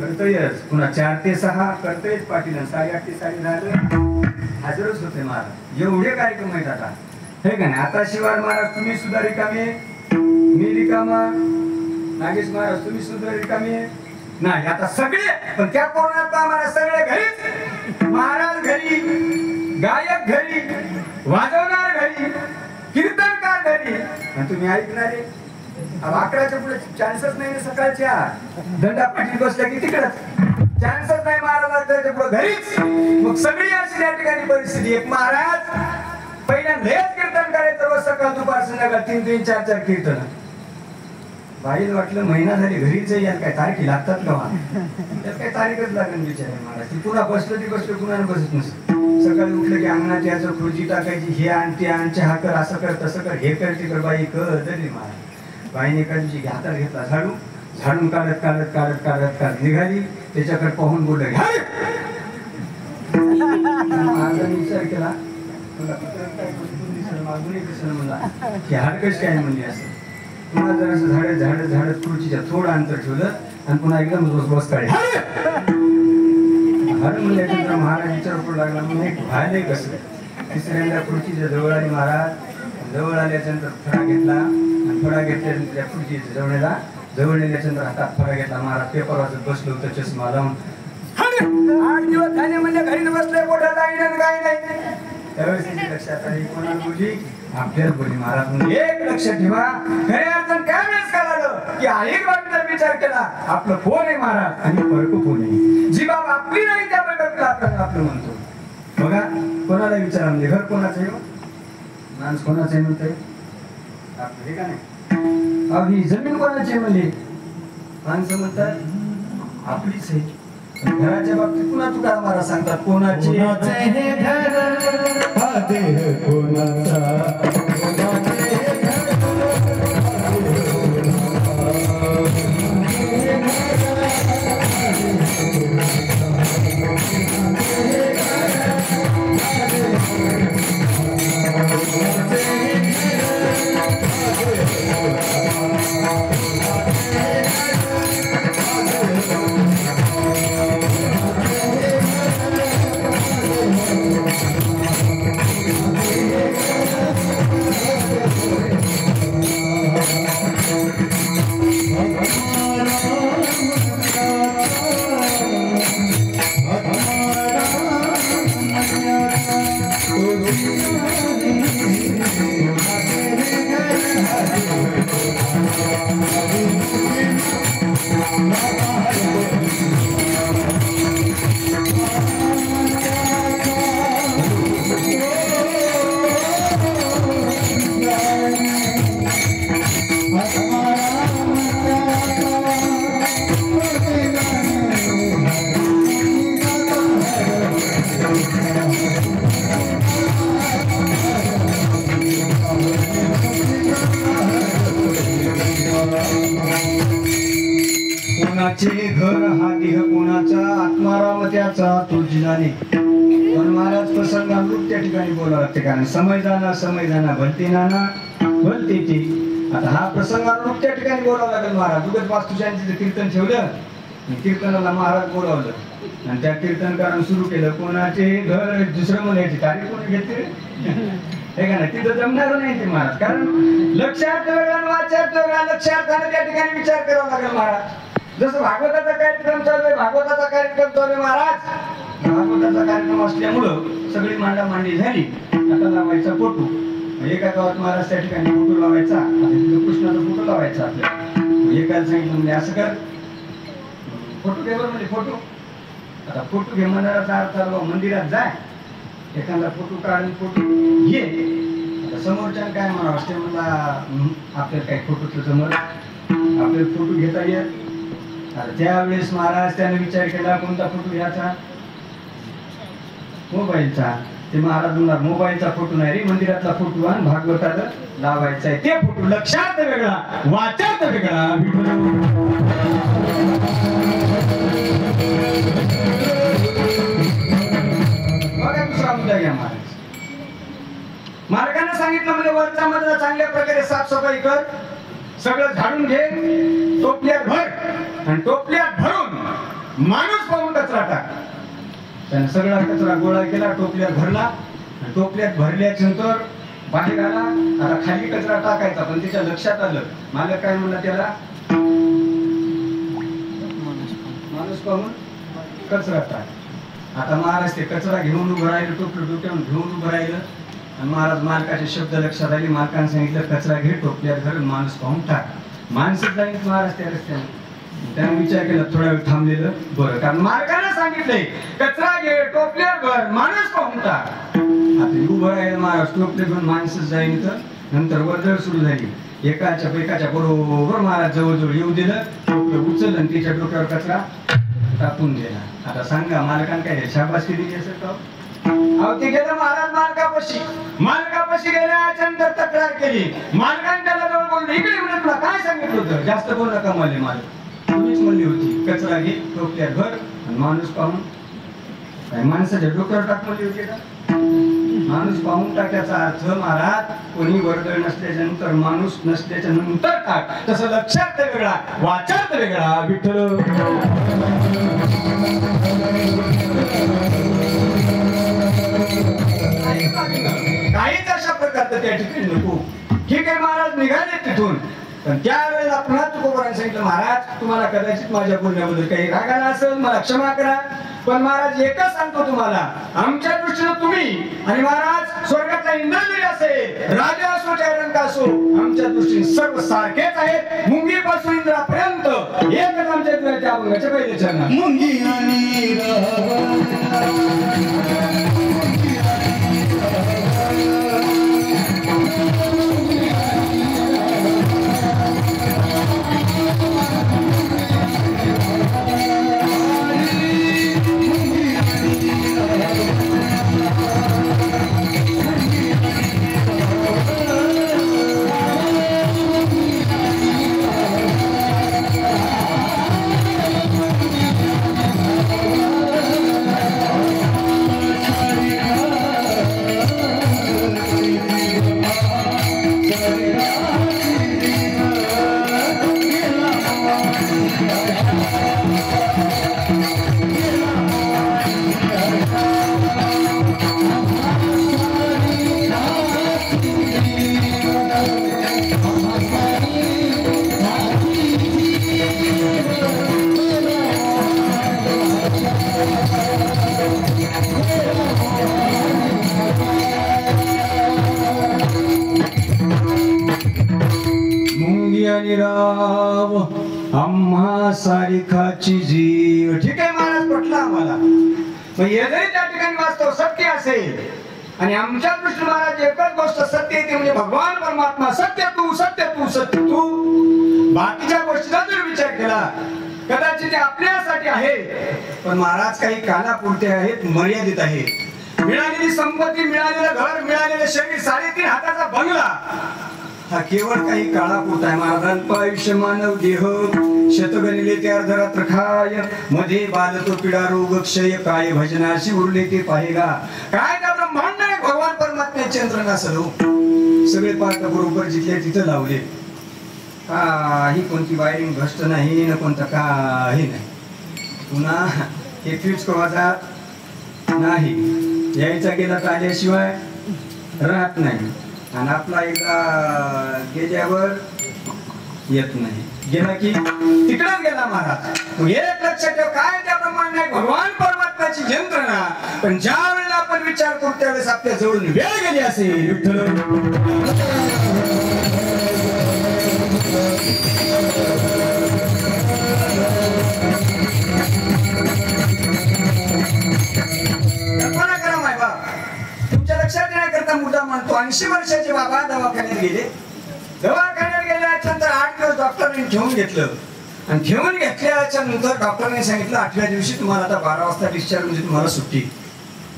Speaker 1: करतयच, पुन्हा 4 ते 6 करतयच, पाटील 8:30 ते 10:30 हजरच होते महाराज. एवढे कार्यक्रम आहेत आता हे का नाही. आता शिवाय महाराज तुम्ही सुद्धा रिकामे, मी रिकामा, नागेश महाराज तुम्ही सुद्धा रिकामे नाही. आता सगळे पण त्या कोरोनात आम्हाला सगळे घरीच, महाराज घरी, गायक घरी, वाजवणार घरी, कीर्तनकार घरी आणि तुम्ही ऐकणारे. 11च्या पुढे चान्सच नाही ना सकाळच्या. दंडापाठी बसल्या की तिकडच चान्सच नाही महाराजांच्या पुढे घरीच. मग सगळी अशी या ठिकाणी परिस्थिती. एक महाराज पहिल्यांदा हेच कीर्तन करायचं रोज सकाळ दुपार संध्याकाळ 3-3 4-4 कीर्तन. बाईला वाटलं महिना झाली घरीच आहे, काय तारीख लागतात का? त्यात काय तारीखच लागेल विचार महाराज. ती पुन्हा बसलं ती बसलं कुणाला बसत नसतं. सकाळी उठलं की अंगणात याचं खुर्ची टाकायची, हे आण ते आण, चहा कर, असं कर तसं कर, हे कर ते कर. बाई कर तरी महाराज. बाईने एका दिवशी हातात घेतला झाडू, झाडून काढत काढत काढत काढत काढत निघाली. त्याच्याकडे पाहून बोललं महाराजांनी विचार केला, मागून दिसलं मला की हाडकच काय म्हणली असं. पुन्हा जर असं झाडत झाडत झाडत खुर्चीच्या थोडं अंतर ठेवलं आणि पुन्हा एकदम बस काढली. हर म्हणल्यानंतर महाराज विचार करू लागला, म्हणून एक व्हायला कसं. तिसऱ्यांदा खुर्चीच्या जवळ आली महाराज. जवळ आल्याच्यानंतर फळा घेतला आणि फळा घेतल्यानंतर त्या खुर्चीच्या जवळ नेल्याच्यानंतर हातात फळा घेतला. महाराज पेपर वाचत बसलो होतं चष्मा लावून. 8 दिवस झाले म्हणजे घरी बसले, मोठं जाईन काय नाही. त्यावेळेस लक्षात आली कोणाला बोलली, आपल्याला बोलली महाराज. म्हणजे एक लक्षात ठेवा, खरे अडचण काय वेळेस कळालं की अनेक बाबतीचा विचार केला. आपलं फोन आहे महाराज आणि फरक फोन आहे. जी बाब आपली नाही त्या बाबतीला आपल्याला आपलं म्हणतो. बघा कोणाला विचारा, म्हणजे घर कोणाचं आहे, माणूस कोणाचं आहे म्हणतंय आपलं, हे का नाही. अहो ही जमीन कोणाची आहे म्हणले, माणसं म्हणतात आपलीच आहे. घराच्या बाबतीत पुन्हा तुका महाराज सांगतात कोणाचे हे घर, हा देह कोणाचा. कोणाचे घर हा देह कोणाचा, आत्माराम त्याचा तुझी जाणे. पण महाराज प्रसंगानुरूप त्या ठिकाणी बोलावं लागते, कारण समय जाना भलते नाना भलते ते. आता हा प्रसंगानुरूप त्या ठिकाणी बोलावं लागेल. महाराज उगत वास्तुशांतीचं कीर्तन ठेवलं, कीर्तनाला महाराज बोलावलं आणि त्या कीर्तनकारानं सुरू केलं कोणाचे घर. दुसरं म्हणायची तारीख कोणी घेतली हे का नाही, तिथं जमणार नाही ते महाराज. कारण लक्षार्थ वेगळा वाचार्थ वेगळा, लक्षार्थाने त्या ठिकाणी विचार करावा लागेल महाराज. जसं भागवताचा कार्यक्रम चालू आहे, भागवताचा कार्यक्रम चालू आहे महाराज. भागवताचा कार्यक्रम असल्यामुळं सगळी मांडामांडी झाली. आता लावायचा फोटो. एका गावात महाराज त्या ठिकाणी फोटो लावायचा, कृष्णाचा फोटो लावायचा. आपल्याला एकाला सांगितलं म्हणजे असं कर, फोटो घे म्हणजे फोटो. आता फोटो घे म्हणणाराचा अर्थ मंदिरात जाय, एखादा फोटो काढून फोटो घे. आता समोरच्या काय म्हणावं असते, मला आपल्याला काही फोटोचं समोर आपल्याला फोटो घेता येत. आता त्यावेळेस महाराज त्याने विचार केला कोणता फोटो घ्यायचा, मोबाईलचा. ते महाराज म्हणणार मोबाईलचा फोटो नाही रे, मंदिरातला फोटो आणि भागवताला लावायचा आहे. ते फोटो लक्षार्थ वेगळा वाचार्थ वेगळा. बघा दुसरा मुद्दा घ्या महाराज. मार्गाने सांगितलं म्हणजे वरचा मधला चांगल्या प्रकारे साफसफाई कर, सगळं झाडून घे, टोपल्यात भर आणि टोपल्यात भरून माणूस पाहून कचरा टाक. त्याने सगळा कचरा गोळा केला, टोपल्यात भरला. टोपल्यात भरल्यानंतर बाहेर आला. आता खाली कचरा टाकायचा, पण त्याच्या लक्षात आलं मालक काय म्हणला त्याला, माणूस पाहून कचरा टाक. आता महाराज ते कचरा घेऊन उभं राहिलं, टोपलं डोक्यावरून घेऊन उभं राहिलं आणि महाराज मालकाचे शब्द लक्षात आले. मालकाने सांगितलं कचरा घे टोपल्यात घरून माणूस पाहून टाक. माणसं जाईल महाराज त्या रस्त्याने. त्याने विचार केला, थोडा वेळ थांबलेलं बरं, कारण मालकाने सांगितलंय कचरा घे टोपल्यात घर माणूस पाहून टाक. आता उभं राहिलं महाराज, टोपले घेऊन माणसं जाईल. तर नंतर वर्दळ सुरू झाली. एकाच्या बरोबर महाराज जवळजवळ येऊ दिलं. टोपलं उचललं आणि तिच्या डोक्यावर कचरा टाकून दिला. आता सांगा मालकाने काय शाबासकी दिली असेल का? अहो ते गेलं महाराज मालकापाशी गेल्यानंतर तक्रार केली. मालकाने त्याला जवळ बोलले, इकडे म्हणत तुला काय सांगितलं होतं? जास्त बोल नका म्हणले. मालक तुम्हीच म्हणली होती कचरा घे टोपल्यात घर आणि माणूस पाहून काय माणसाच्या डोक्यावर टाक म्हणली होती का? माणूस पाहून टाकायचा अर्थ महाराज कोणी वर्दळ नसल्याच्या नंतर माणूस नसल्याच्या नंतर टाक. तसं लक्षार्थ वेगळा वाचार्थ वेगळा. विठ्ठल काहीच अशा प्रकारचं त्या ठिकाणी नको. ठीक आहे महाराज निघाले तिथून. पण त्यावेळेला पुन्हा तुकोबारांनी सांगितलं, महाराज तुम्हाला कदाचित माझ्या बोलण्याबद्दल काही राग आला असेल, मला क्षमा करा. पण महाराज एकच सांगतो तुम्हाला, आमच्या दृष्टीनं तुम्ही आणि महाराज स्वर्गातला इंद्र जरी असेल, राजा असो रंक असो, आमच्या दृष्टीने सर्व सारखेच आहेत. मुंगीपासून इंद्रापर्यंत एकच आमच्या त्या अभंगाच्या पहिले चरण. मुंगी आणि राव आम्हा सारिखाची जीव. ठीक आहे महाराज, पटलं आम्हाला. मग हे जरी त्या ठिकाणी वास्तव सत्य असेल आणि आमच्या दृष्टी महाराज एकच गोष्ट सत्य येते म्हणजे भगवान परमात्मा सत्य तू सत्य तू सत्य तू. बाकीच्या गोष्टीचा जर विचार केला कदाचित ते आपल्यासाठी आहे, पण महाराज काही कालापुरते आहेत, मर्यादित आहे. मिळालेली संपत्ती, मिळालेलं घर, मिळालेलं शरीर, 3.5 हाताचा बंगला हा केवळ काही काळापुरता आहे. महाराजांचं आयुष्य मानव देह शतगणिले ते अर्धरात्र खाय मध्ये बालतो पिडा रोग क्षय काय भजनाशी उरले ते पाहेगा. काय त्या ब्रह्मांड आहे भगवान परमात्म्याचे यंत्रणा सर्व सगळे पार्ट बरोबर जिथल्या तिथं लावले. काही कोणती वायरिंग भ्रष्ट नाही ना कोणतं काही नाही. पुन्हा हे फिक्स कोणाचा नाही, यायचा गेला तर आल्याशिवाय राहत नाही. आणि आपला एकदा गेल्यावर येत नाही, गेला की तिकडेच गेला महाराज. एक लक्षात ठेव, काय त्या प्रमाणे भगवान परमात्म्याची यंत्रणा. पण ज्या वेळेला आपण विचार करू त्यावेळेस आपल्या जवळून वेळ गेली असेल. विठ्ठल कल्पना करा माय बाप, तुमच्या लक्षात येण्याकरता मुद्दा म्हणतो. 80 वर्षाचे बाबा दवाखान्यात गेले. दवाखान्यात गेल्याच्या नंतर 8 दिवस डॉक्टरने ठेवून घेतलं. आणि ठेवून घेतल्याच्या नंतर डॉक्टरने सांगितलं 8व्या दिवशी तुम्हाला आता 12 वाजता डिस्चार्ज म्हणजे तुम्हाला सुट्टी.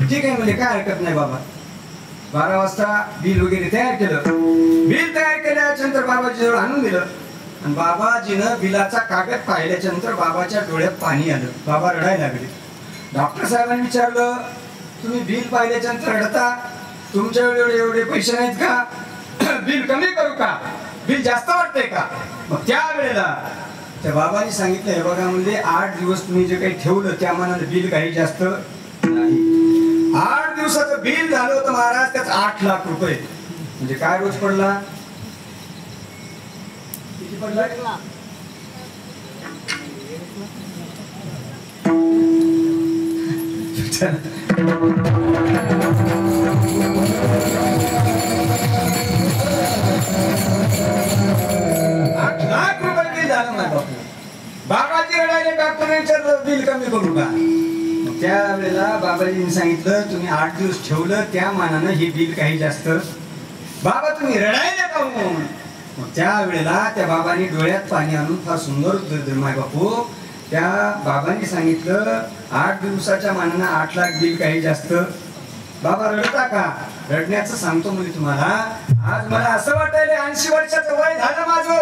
Speaker 1: ठीक आहे म्हणजे काय हरकत नाही बाबा. 12 वाजता बिल वगैरे तयार केलं. बिल तयार केल्याच्या नंतर बाबाजी जवळ आणून दिलं. आणि बाबाजीनं बिलाचा कागद पाहिल्याच्या नंतर बाबाच्या डोळ्यात पाणी आलं. बाबा रडायला लागले. डॉक्टर साहेबांनी विचारलं तुम्ही बिल पाहिल्याच्या नंतर रडता, तुमच्याकडे एवढे पैसे नाहीत का? बिल कमी करू का? बिल जास्त वाटतंय का? मग त्यावेळेला त्या बाबांनी सांगितलं हे बघा म्हणजे 8 दिवस तुम्ही जे काही ठेवलं त्या मनाने बिल काही जास्त नाही. 8 दिवसाचं बिल झालं होतं महाराज, त्याच 8 लाख रुपये. म्हणजे काय रोज पडला? किती पडला? 8 लाख रुपये बिल झालं माझं बापू. बाबाजी रडायले डॉक्टरने विचारलं बिल कमी करू का. त्यावेळेला बाबाजींनी सांगितलं तुम्ही 8 दिवस ठेवलं त्या मानानं हे बिल काही जास्त. बाबा तुम्ही रडायला का म्हणून. त्यावेळेला त्या बाबांनी डोळ्यात पाणी आणून फार सुंदर उत्तर दिलं माय बापू. त्या बाबांनी सांगितलं 8 दिवसाच्या मानानं 8 लाख बिल काही जास्त. बाबा रडता का. रडण्याचं सांगतो म्हणजे तुम्हाला. आज मला असं वाटायला 80 वर्षाचं वय झालं माझं.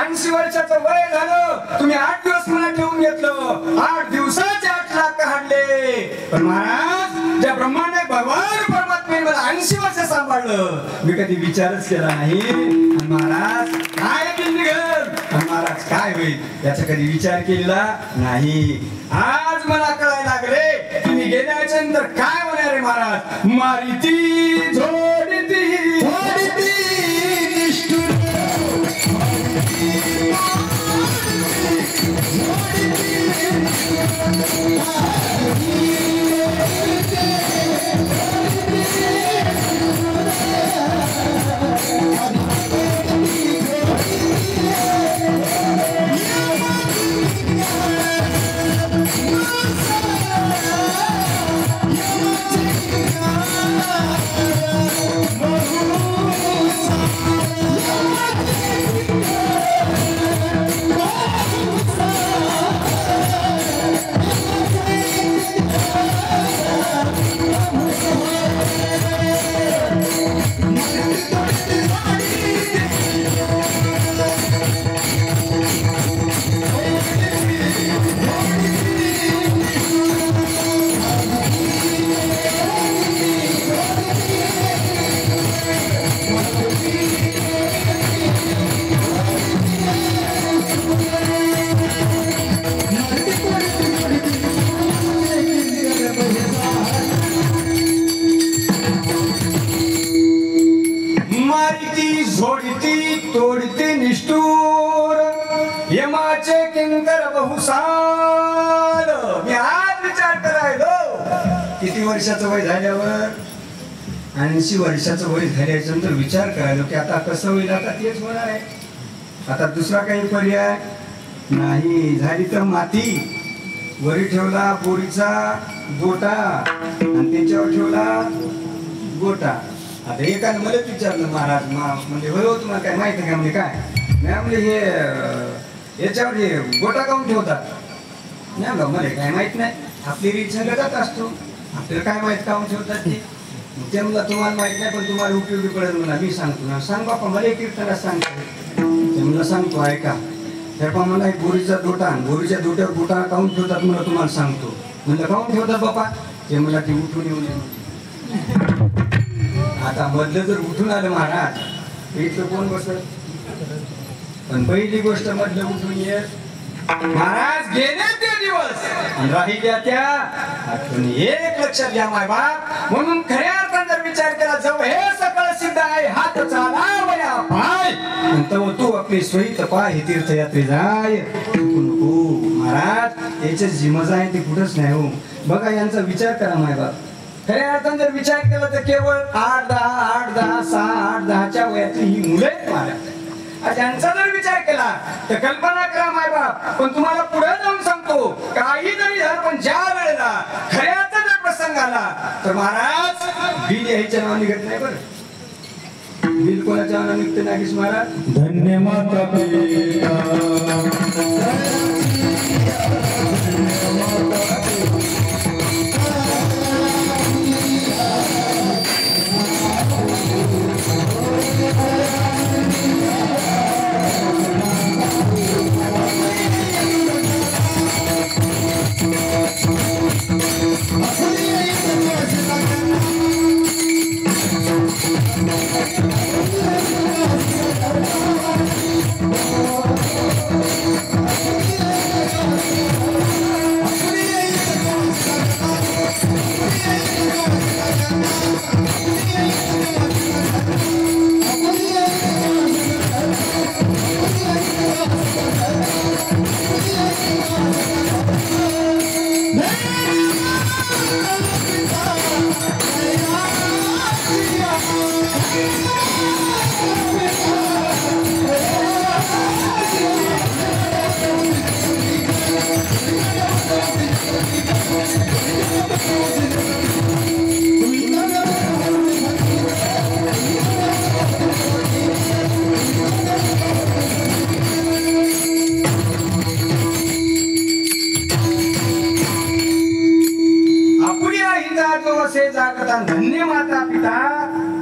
Speaker 1: 80 वर्षाचं वय झालं. तुम्ही 8 दिवस मला ठेवून घेतलं. 8 दिवसाचे 8 लाख काढले. पण महाराज ज्या ब्रह्मांडे भगवान परमात्म्याने मला 80 वर्ष सांभाळलं मी कधी विचारच केला नाही. महाराज काय बिल निघल महाराज काय होईल याचा कधी विचार केला नाही. आज मला कळायला लागले तुम्ही गेल्याच्या नंतर काय होणार आहे महाराज. मारिती झोडती निष्ठुर तोडती निष्ठूर यमाचे किंकर बहुसाल. मी आज विचार करायलो किती वर्षाचं वय झाल्यावर 80 वर्षाचं वय झाल्याच्या नंतर विचार करायलो की आता कसं होईल. आता तेच होणार आहे. आता दुसरा काही पर्याय नाही. झाली तर माती वरी ठेवला बोरीचा गोटा आणि त्याच्यावर ठेवला गोटा. आता एकाने मलाच विचारलं महाराज म्हणजे होय तुम्हाला काय माहिती का म्हणजे काय. मी म्हणले हे याच्यावर हे गोटा काऊन ठेवतात. नाही मला काय माहित नाही. आपली रीत संगतच असतो. आपल्याला काय माहित काऊन ठेवतात ते मला तुम्हाला माहित नाही पण तुम्हाला उपयोगी पडेल मला मी सांगतो ना. सांग बापा मला कीर्तनाला सांगतो. ते मला सांगतो ऐका. तेव्हा मला एक बोरीचा दोटा बोरीच्या दोट्यावर गोटा काऊन ठेवतात मला तुम्हाला सांगतो. म्हणलं काऊन ठेवतात बापा. ते मला ते उठून येऊन आता मधलं जर उठून आलं महाराज इथलं कोण बसत. पण पहिली गोष्ट मधलं उठून येत महाराज गेले ते दिवस राहिल्या त्या आठवणी. एक लक्षात घ्या माय बाप. म्हणून खऱ्या अर्थाने जर विचार केला जव हे सकळ सिद्ध आहे हात चालावया पाय तव तू आपली स्वहित पाय तीर्थयात्रे जाय. नको महाराज याच्या जी मजा आहे ती कुठंच नाही हो. बघा यांचा विचार करा माय बाप. खऱ्या अर्थाने जर विचार केला तर केवळ 8, 10, 6, 8, 10च्या वयातली ही मुले महाराज. त्यांचा जर विचार केला तर कल्पना करा माय बाप. पण तुम्हाला पुढे जाऊन सांगतो काही जरी झालं पण ज्या वेळेला खऱ्याचा जर प्रसंग आला तर महाराज बिल यायच्या नावाने निघत नाही. बरं बिल कोणाच्या नावाने निघते नागेश महाराज.
Speaker 2: धन्य माता पिता
Speaker 3: Oh
Speaker 1: अशा धन्य माता पिता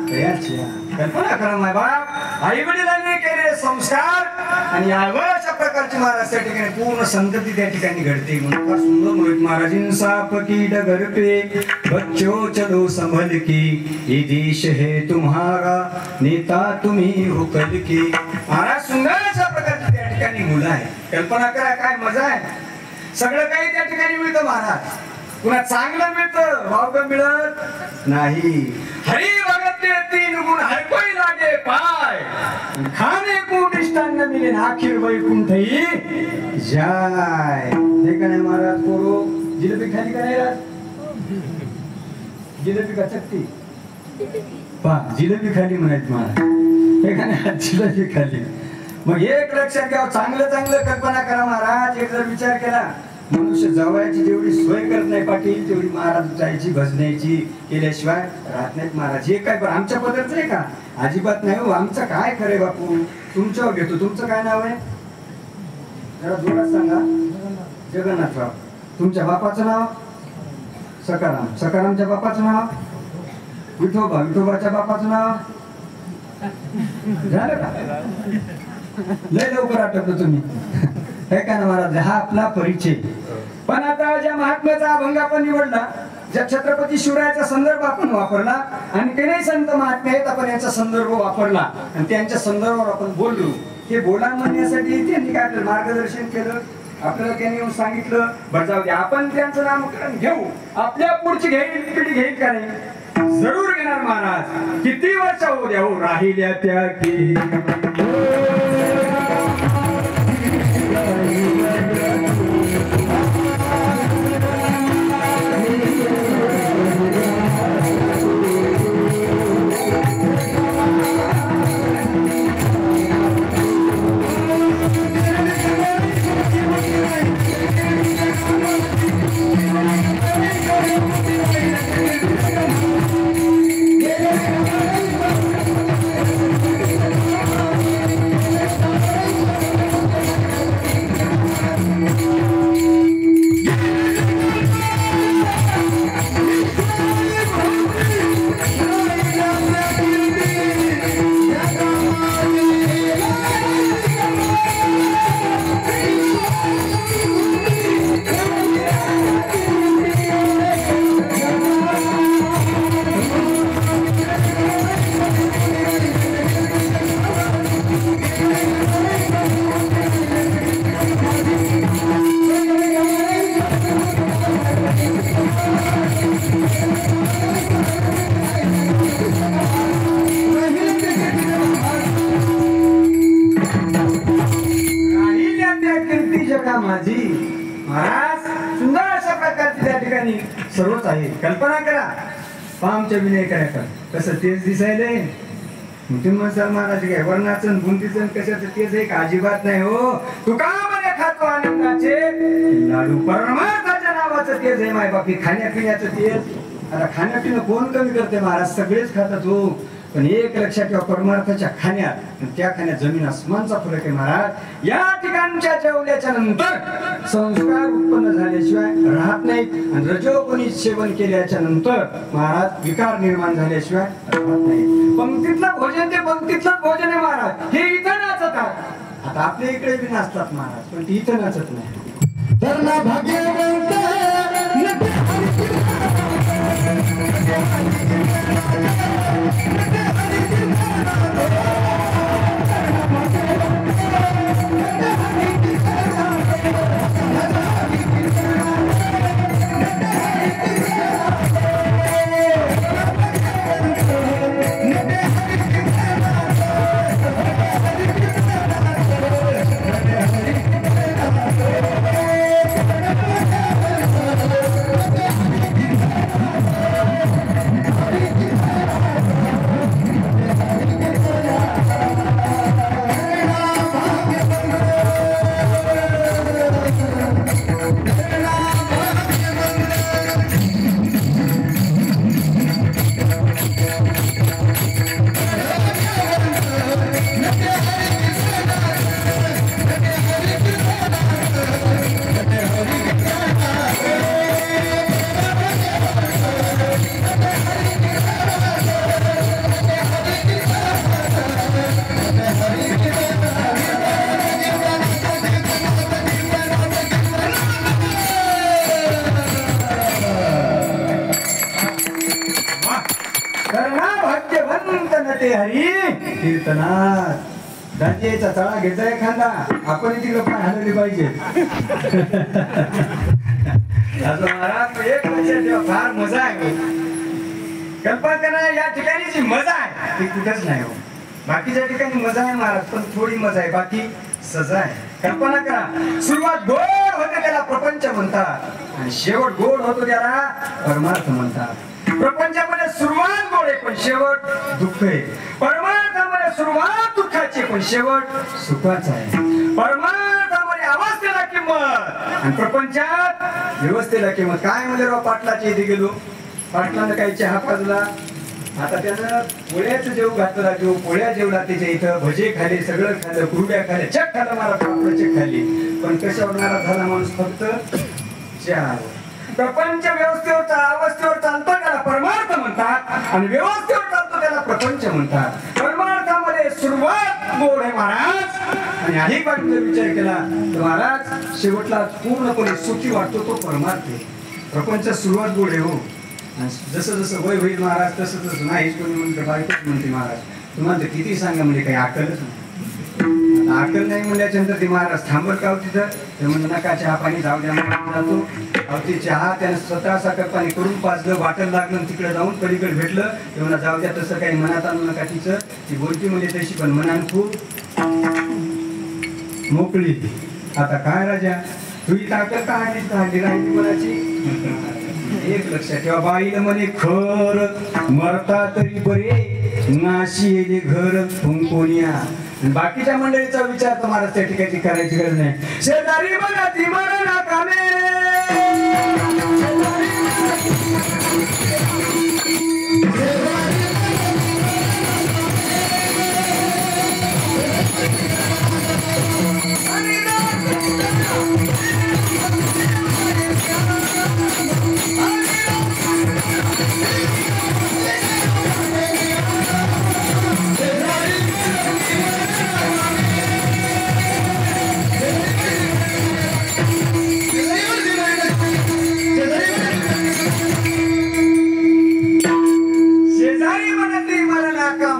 Speaker 1: तयारची कल्पना करा माय बाप आई वडिलांनी केलेले संस्कार आणि यावर अशा प्रकारची महाराज त्या ठिकाणी पूर्ण संतती त्या ठिकाणी घडते म्हणून फार सुंदर म्हणून महाराजीं साप की डगर पे बच्चों चलो संभल की ये देश है तुम्हारा नेता तुम्ही हो कल की महाराज सुंदर अशा प्रकारची त्या ठिकाणी मुलं आहे कल्पना करा काय मजा आहे सगळं काही त्या ठिकाणी मिळतं महाराज पुन्हा चांगलं मिळतं वावगं मिळत नाही हरी भगत तीन गुण हर कोई लागे पाय खाने को मिष्टान्न मिले आखिर वैकुंठई जाय हे का नाही महाराज पोरो जिलेबी खाली का नाही राज जिलेबी का चकती पा जिलेबी खाली म्हणायची महाराज हे का नाही जिलेबी खाली मग एक लक्षात घ्या चांगलं चांगलं कल्पना करा महाराज एक जर विचार केला मनुष्य जवळची जेवढी सोय करत नाही पाटील तेवढी महाराज जायची भजण्याची केल्याशिवाय राहत नाहीत महाराज हे काय आमच्या पद्धत आहे का अजिबात नाही हो आमचं काय खरे बापू तुमच्यावर घेतो तुमचं काय नाव आहे जरा जोरात सांगा जगन्नाथराव तुमच्या बापाचं नाव सकाराम सकारामच्या बापाचं नाव विठोबा विठोबाच्या बापाचं नाव झालं का लय लवकर आठवतो तुम्ही हे का ना महाराज हा आपला परिचय पण आता ज्या महात्म्याचा अभंग आपण निवडला ज्या छत्रपती शिवरायाचा संदर्भ आपण वापरला आणि काही संत महात्मे आहेत आपण यांचा संदर्भ वापरला आणि त्यांच्या संदर्भावर आपण बोललो हे बोला म्हणण्यासाठी त्यांनी काय आपलं मार्गदर्शन केलं आपल्याला त्यांनी येऊन सांगितलं बरं जाऊ दे आपण त्यांचं नामकरण घेऊ आपल्या पुढची पिढी घेईल का नाही जरूर घेणार महाराज किती वर्ष होऊ द्या हो राहिल्या त्या की माझी महाराज सुंदर अशा प्रकारची त्या ठिकाणी सर्वच आहे कल्पना करा पामच्या विनय काय कसं तेच दिसायले तुम्ही म्हणसाल महाराज काय वर्णाचं बुंदीचं कशाचं तेच एक अजिबात नाही हो तुका म्हणे खातो आनंदाचे लाडू परमार्थाच्या नावाचं तेच आहे माय बापी खाण्यापिण्याचं तेच आता खाण्यापिणं कोण कमी करते महाराज सगळेच खातात हो पण एक लक्षात ठेवा परमार्थाच्या खाण्यात त्या खाण्यात जमीन आसमानचा फरक आहे महाराज या ठिकाणच्या जेवल्याच्या नंतर संस्कार उत्पन्न झाल्याशिवाय राहत नाहीत आणि रजोगुणी सेवन केल्याच्या नंतर महाराज विकार निर्माण झाल्याशिवाय राहत नाही पंक्तीतलं भोजन ते पंक्तीतलं भोजन आहे महाराज हे इथं नाचतात आता आपल्या इकडे बी नाचतात महाराज पण ती इथं नाचत नाही तर ना भाग्यवंत ते हरी कीर्तनात दांजेचा चळा घ्यायचा एखादा आपण तिकडे पाय हलवले पाहिजे. असं महाराज एक लक्षात ठेवा, फार मजा आहे. कल्पना करा या ठिकाणी जी मजा आहे ती कुठेच नाही हो. बाकीच्या ठिकाणी मजा आहे महाराज, पण थोडी मजा आहे, बाकी सजा आहे. कल्पना करा, सुरुवात गोड होते त्याला प्रपंच म्हणतात आणि शेवट गोड होतो त्याला परमार्थ म्हणतात. प्रपंचामध्ये सुरुवात गोड आहे पण शेवट दुःख आहे. परमार्थामध्ये सुरुवात दुःखाची पण शेवट सुखाचा आहे. परमार्थामध्ये अवस्थेला किंमत आणि प्रपंचात व्यवस्थेला किंमत. काय म्हणजे राव, पाटलाच्या इथे गेलो, पाटलानं काही चहा पाजला, आता त्यानं पोळ्याचं जेव घातला, जो पोळ्या जेवला त्याच्या इथं, भजे खाले, सगळं खाल्लं, कुरड्या खाल्ल्या, चक खाल्लं, मला पापड चक खाल्ली, पण कशावर नाराज झाला माणूस, फक्त चहा. प्रपंच व्यवस्थेवर अवस्थेवर चालतो त्याला परमार्थ म्हणतात आणि व्यवस्थेवर चालतो त्याला प्रपंच म्हणतात. परमार्थामध्ये सुरुवात गोड आहे महाराज आणि अधिक वाटून विचार केला तर महाराज शेवटला पूर्णपणे सुखी वाटतो तो परमार्थ आहे. प्रपंच सुरुवात गोड आहे हो. जसं जसं वय होईल महाराज तसं तसं नाही. कोणी म्हणतं बायकोच म्हणते महाराज तुम्हाला तर किती सांगा म्हणजे काही अक्कलच नाही. अक्कल नाही म्हणल्याच्या नंतर ते महाराज थांबत का तिथं, ते म्हणलं नका चहा पाणी जाऊ द्या जातो. अहो ते चहा त्यानं स्वतः साखर पाणी करून पाजलं, वाटण लागलं, तिकडे जाऊन पलीकडे भेटलं, ते म्हणा जाऊ द्या तसं काही मनात आणू नका. तिचं ती बोलती म्हणजे तशी पण मनानं खूप मोकळी. आता काय राजा तुझी ताकद काढली राहिली मनाची. एक लक्षात ठेवा, बाईला म्हणे खर मरता तरी बरे नाशी येले घर कुंकोनिया. बाकीच्या मंडळीचा विचार तुम्हाला त्या ठिकाणी करायची गरज नाही. शेजारी बघा ती मरणा कामे,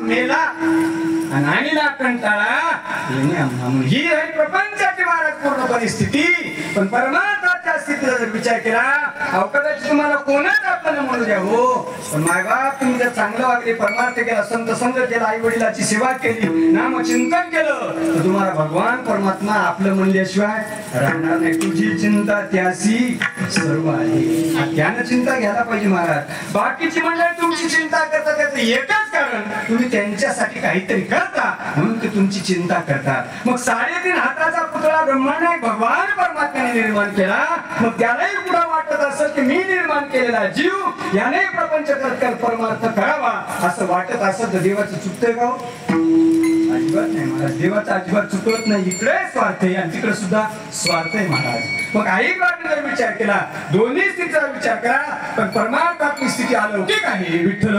Speaker 1: मेला आणि कंटाळा ही आहे प्रपंचाची महाराज पूर्ण परिस्थिती. पण परमार्थाच्या स्थितीचा जर विचार केला अवकाशाची तुम्हाला कोणाच आपल्याला म्हणू द्या हो, पण मायबाप तुम्ही जर चांगलं वागले, परमार्थ केला, संत संग केला, आई वडिलाची सेवा केली, नामचिंतन केलं तर तुम्हाला भगवान परमात्मा आपलं म्हणल्याशिवाय राहणार नाही. तुझी चिंता त्याशी सर्व आहे. त्यानं चिंता घ्यायला पाहिजे महाराज. बाकीची मंडळी तुमची चिंता करतात त्याचं एकच कारण तुम्ही त्यांच्यासाठी काहीतरी करता म्हणून ते तुमची चिंता करतात. मग 3.5 हाताचा पुतळा ब्रह्माने भगवान परमात्म्याने निर्माण केला, मग त्यालाही पुढे वाटत असेल की मी निर्माण केलेला जीव याने प्रपंच करत परमार्थ करावा असं वाटत असेल तर देवाचं चुकतंय का? अजिबात नाही महाराज, देवाचा अजिबात चुकत नाही. इकडे स्वार्थ आहे आणि तिकडे सुद्धा स्वार्थ आहे महाराज. मग आई बाबा जर विचार केला, दोन्ही स्थितीचा विचार करा, पण परमार्थाची स्थिती अलौकिक आहे. विठ्ठल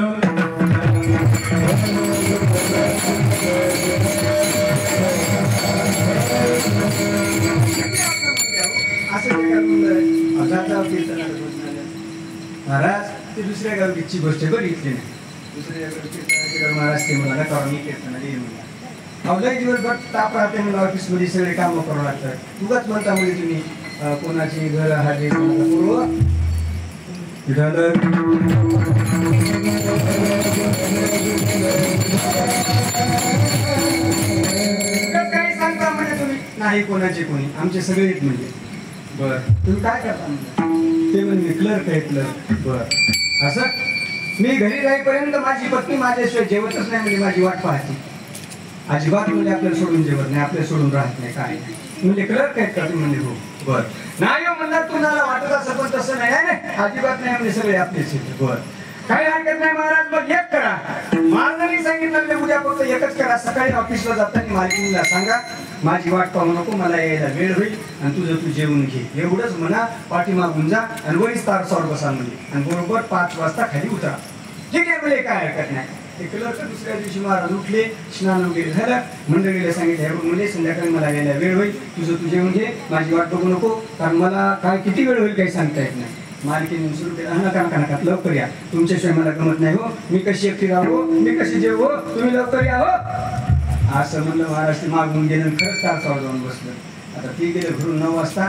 Speaker 1: महाराज ते दुसऱ्या गावची गोष्ट बघितली नाही. दुसऱ्या गावची महाराज ते मला मी कीर्तनाला येईल म्हणा. अवलय दिवसभर ताप राहते मला ऑफिसमध्ये सगळे कामं करावं लागतात. उगाच म्हणता म्हणजे तुम्ही कोणाची घर हाजे पूर्व काही सांगता म्हणजे तुम्ही नाही कोणाचे कोणी आमचे सगळेच म्हणजे बर तुम्ही काय करता म्हणजे ते म्हणजे क्लर्क आहे क्लर्क. बर असं मी घरी जाईपर्यंत माझी पत्नी माझ्याशिवाय जेवतच नाही म्हणजे माझी वाट पाहते. अजिबात म्हणजे आपल्याला सोडून जेवत नाही, आपल्याला सोडून राहत नाही. काय म्हणजे क्लर्क आहेत का तुम्ही म्हणजे हो बर नाही हो म्हणणार तुम्हाला वाटत असं पण तसं नाही अजिबात नाही म्हणजे सगळे आपलेच. बर काही हरकत नाही महाराज. मग एक करा, मालकाने सांगितलं उद्या फक्त एकच करा. सकाळी ऑफिसला जाताना मालकीला सांगा माझी वाट पाहू नको, मला यायला वेळ होईल आणि तुझं तू जेवून घे एवढंच म्हणा. पाठीमागून जा आणि वरीच तारसावर बसा म्हणजे आणि बरोबर 5 वाजता खाली उतरा. ठीक आहे म्हणजे काय हरकत नाही. ते क्लर्क दुसऱ्या दिवशी महाराज उठले, स्नान वगैरे झालं, मंडळीला सांगितलं म्हणजे संध्याकाळी मला यायला वेळ होईल, तुझं तू जेवून घे, माझी वाट बघू नको, कारण मला काय किती वेळ होईल काही सांगता येत नाही. मालकीने सुरू केलं, नका नका नका लवकर या, तुमच्याशिवाय मला गमत नाही हो, मी कशी एकटी राहू, मी कशी जेव हो, तुम्ही लवकर या हो. असं म्हणलं महाराष्ट्र मागून गेलं, खरंच तासावर जाऊन बसलं. आता ती गेलं घरून 9 वाजता,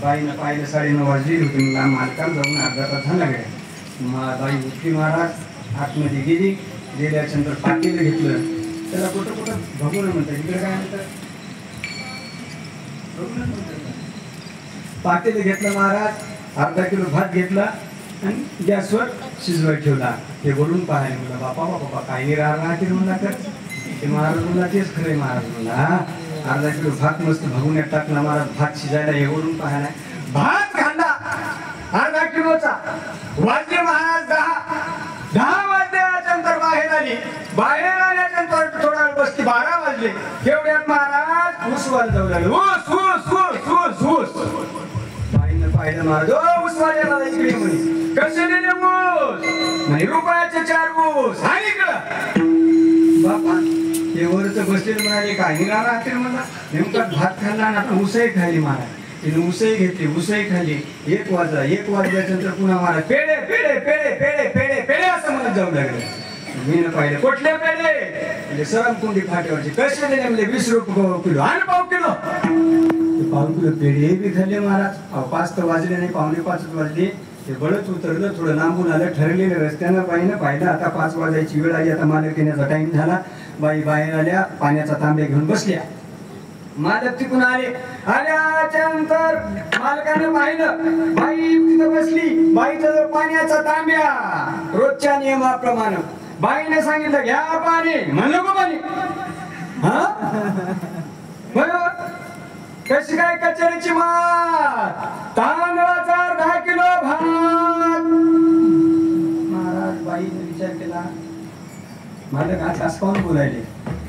Speaker 1: बाईनं पाहिलं 9:30 वाजली होती. मला मालकाला जाऊन अर्धा तास झाला गेला. बाई उठली, महाराज आतमध्ये गेली. गेल्याच्यानंतर पाटीला घेतलं, त्याला कुठं कुठं भगवून म्हणतात, इकडे काय म्हणतात, पाटीला घेतलं महाराज. अर्धा किलो भात घेतला आणि गॅसवर शिजवायला ठेवला. ते वरून पाहायला म्हणलं, बापा बापा काही राहणार म्हणला तर ते महाराज म्हणला, तेच खरंय महाराज म्हणला. हा अर्धा किलो भात मस्त भगवण्यात टाकला महाराज. भात शिजायला हे वरून पाहायला भात खाल्ला अर्धा किलोचा. वाजले महाराज 10 वाजल्यानंतर बाहेर आली. बाहेर आल्यानंतर थोडा वेळ बसली, 12 वाजले. तेवढ्यात महाराज उसवायला जाऊ लागले. ऊस ऊस ऊस ऊस ऊस. बाईनं पाहिलं महाराज, ओ उसवाल्याला इकडे म्हणे, कसे दिले ऊस म्हणे, रुपयाचे 4 ऊस. आणि इकडं बापा हे वरच बसलेलं म्हणाले, काही राहते मला. नेमका भात खाल्ला ना, उसही खाल्ली महाराज. तिने उसही घेतली, उसही खाल्ली. 1 वाजल्यानंतर पुन्हा महाराज पेढे पेढे पेढे पेढे पेढे पेढे असं म्हणत जाऊ लागले. मी पाहिलं, कुठले पेढे म्हणजे सरमकुंडी फाट्यावरचे. कसे दिले म्हणजे 20 रुपये किलो. आणि पाव किलो, पाव किलो पेढे बी खाल्ले महाराज. 5 तर वाजले नाही, 4:45 वाजले. ते बळच उतरलं, थोडं लांबून आलं. ठरलेलं रस्त्यानं बाईनं पाहिलं, आता 5 वाजायची वेळ आली, आता मालक येण्याचा टाइम झाला. बाई बाहेर आल्या, पाण्याचा तांब्या घेऊन बसल्या. मालक तिकून आल्याच्यानंतर मालकानं पाहिलं, बाई तिथं बसली. बाईचा जर पाण्याचा तांब्या रोजच्या नियमाप्रमाणे बाईने सांगितलं, घ्या पाणी. म्हणलं गो पाणी. हा कशी काय कचेरीची मात, तांदळाचा 10 किलो भात. महाराज बाईने विचार केला, मालक आज असं काऊन बोलायले.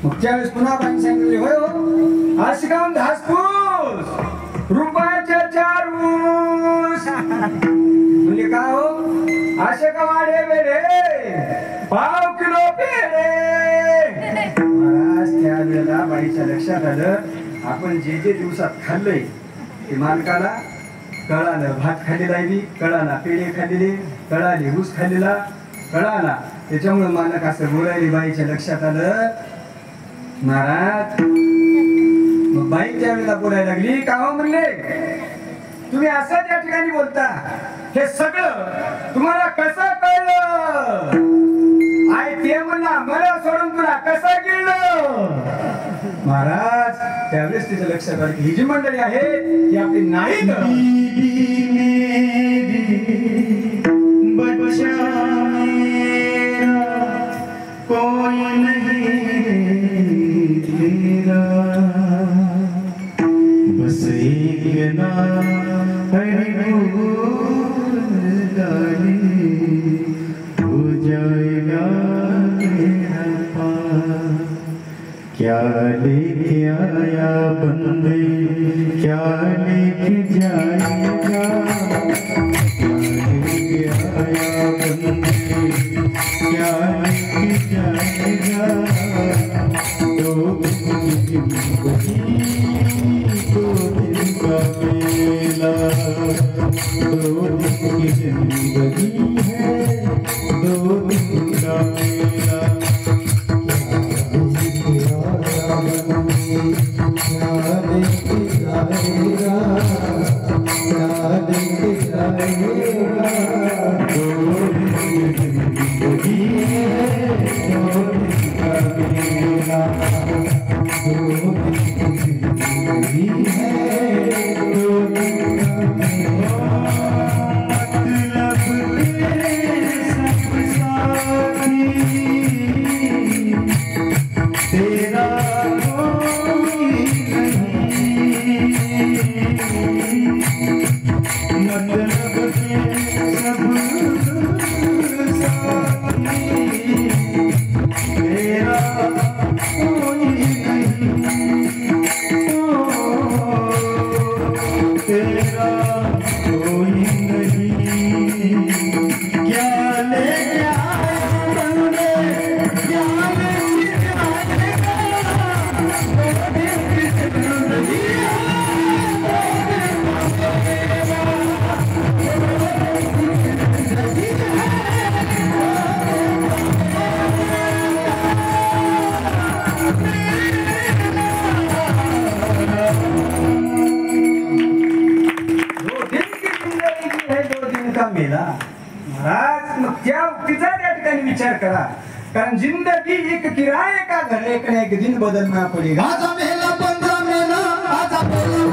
Speaker 1: मग त्यावेळेस पुन्हा बाईने सांगितले, होय हो अशी काऊन धासपूस, रुपयाचे 4 ऊस. म्हणजे का हो असे का वाढे वेडे, पाव किलो पेढे. महाराज त्यावेळेला बाईच्या लक्षात आलं, आपण जे जे दिवसात खाल्लंय ते मालकाला कळालं. भात खाल्लेला बी कळाला, पेढे खाल्लेले कळाले, ऊस खाल्लेला कळाला. त्याच्यामुळे मालक असं बोलायले. बाईच्या लक्षात आलं. महाराज मग बाई त्या वेळेला बोलायला लागली, का हो म्हणले, तुम्ही असं त्या ठिकाणी बोलता, हे सगळं तुम्हाला कसं कळलं. आई ते म्हणला, मला सोडून तुला कसं गिळलं. महाराज त्यावेळेस तिचं लक्षात आलं की ही जी मंडळी आहे ती आपली नाही.
Speaker 2: कोई नहीं तेरा, बस एक ना हरि बोल गाली, हो जाएगा तेरा पार. क्या लेके आया बंदे, क्या लेके जाएगा. क्या लेके आया बंदे, क्या लेके जाएगा. दो दिन का मेला, 2 दिन की जिंदगी है, 2 दिन का मेला.
Speaker 1: का मेला महाराज मग त्या उक्तीचा त्या ठिकाणी विचार करा कारण जिंदगी एक किराए का घर एक ना एक दिन बदलना पडेगा
Speaker 2: आजा मेला 15 मेला आजा मेला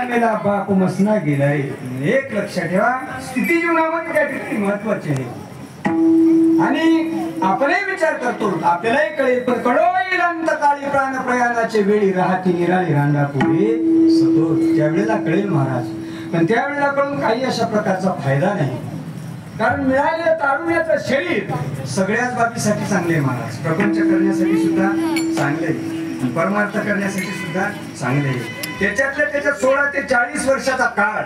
Speaker 1: गेला बाप मसना गेलाय. एक लक्षात ठेवा, स्थिती जीवनामध्ये त्या ठिकाणी महत्वाची आहे. आणि आपणही विचार करतो, आपल्यालाही कळेल, पण कळोईल अंतकाळी प्राण प्रयाणाचे वेळी राहती निराळी रांडा पुढे सतोष. त्यावेळेला कळेल महाराज, पण त्यावेळेला कळून काही अशा प्रकारचा फायदा नाही. कारण मिळालेलं तारुण्याचं शरीर सगळ्याच बाबीसाठी चांगले आहे महाराज. प्रपंच करण्यासाठी सुद्धा चांगले आहे, परमार्थ करण्यासाठी सुद्धा चांगले आहे. त्याच्यातल्या त्याच्यात 16 ते 40 वर्षाचा काळ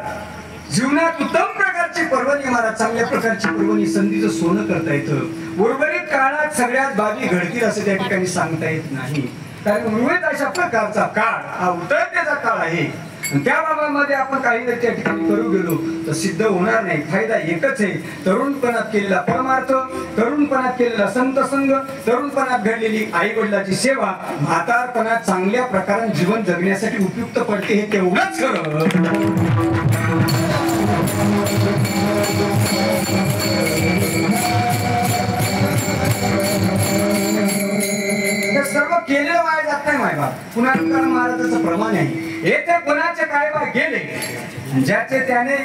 Speaker 1: जीवनात उत्तम प्रकारची पर्वणी महाराज, चांगल्या प्रकारची पर्वणी, संधीचं सोनं करता येतं. उर्वरित काळात सगळ्यात बाबी घडतील असं त्या ठिकाणी सांगता येत नाही. कारण उर्वरित अशा प्रकारचा काळ हा उतरतेचा काळ आहे. त्या बाबांमध्ये आपण काही जर त्या ठिकाणी करू गेलो तर सिद्ध होणार नाही. फायदा एकच आहे, तरुणपणात केलेला परमार्थ, तरुणपणात केलेला संत संग, तरुणपणात घडलेली आई वडिलाची सेवा म्हातारपणात चांगल्या प्रकारे जीवन जगण्यासाठी उपयुक्त पडते. हे तेवढंच खरं. सर्व केलेलं वाया जात नाही मायबाप. पुन्हा महाराजाचं प्रमाण आहे, येथे कोणाचे काय बा गेले ज्याचे त्याने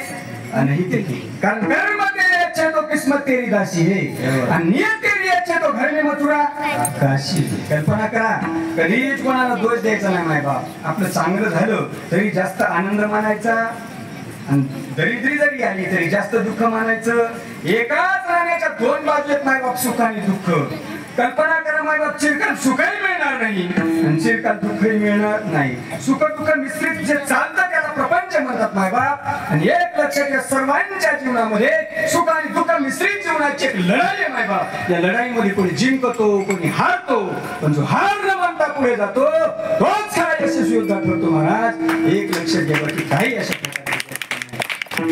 Speaker 1: नाही ते केले. कारण कर्म तेरे अच्छे तो किस्मत तेरी दासी है, आणि नियत तेरी अच्छे तो घर में मथुरा काशी. कल्पना करा, कधीच कोणाला दोष द्यायचा नाही मायबाप. आपलं चांगलं झालं तरी जास्त आनंद मानायचा, आणि दरिद्री जरी आली तरी जास्त दुःख मानायचं. एकाच राण्याच्या दोन बाजू आहेत मायबाप, सुख आणि दुःख. कल्पना करा मायबाप, चिरकाल सुखही मिळणार नाही आणि चिरकाल दुःखही मिळणार नाही. सुख दुःख मिश्रित जे चालतं त्याला प्रपंच म्हणतात मायबाप. आणि एक लक्षात घ्या, सर्वांच्या जीवनामध्ये सुख आणि दुःख मिश्रित जीवनाची एक लढाई आहे मायबाप. या लढाईमध्ये कोणी जिंकतो, कोणी हारतो, पण जो हार न मानता पुढे जातो तोच खरा यशस्वी योद्धा ठरतो महाराज. एक लक्षात घ्या की काही अशा प्रकारे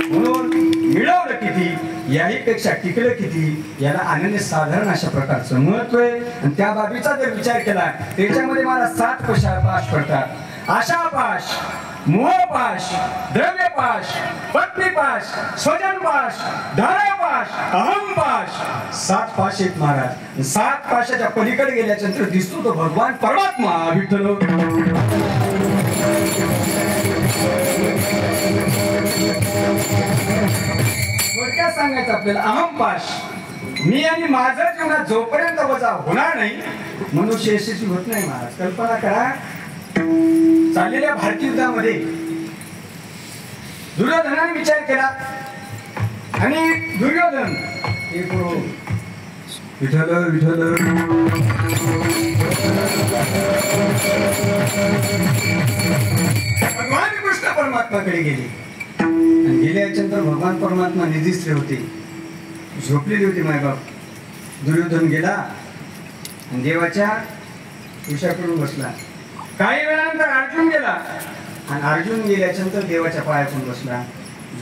Speaker 1: म्हणून मिळवलं किती याही पेक्षा टिकलं किती याला अनन्य साधारण अशा प्रकारचं महत्व आहे. आणि त्या बाबीचा जर विचार केला त्याच्यामध्ये मला 7 पाश पडतात. आशापाश, मोहपाश, द्रव्यपाश, पत्नीपाश, स्वजनपाश, धारापाश, अहमपाश. 7 पाश आहेत महाराज. 7 पाशाच्या पलीकडे गेल्याच्या नंतर दिसतो तो भगवान परमात्मा विठ्ठल. थोडक्यात सांगायचं आपल्याला, अहमपाश मी आणि माझं जीवनात जोपर्यंत वजा होणार नाही मनुष्य यशस्वी होत नाही महाराज. कल्पना करा, चाललेल्या भारतीय युद्धामध्ये दुर्योधनाने विचार केला आणि दुर्योधन विठ्ठल विठ्ठल भगवान कृष्ण परमात्मा परमात्माकडे गेली आणि गेल्याच्यानंतर भगवान परमात्मा निधिसले होते, झोपलेली होती मायबाप. दुर्योधन गेला आणि देवाच्या उशाकडून बसला. काही वेळानंतर अर्जुन गेला आणि अर्जुन गेल्याच्यानंतर देवाच्या पायाकडून बसला.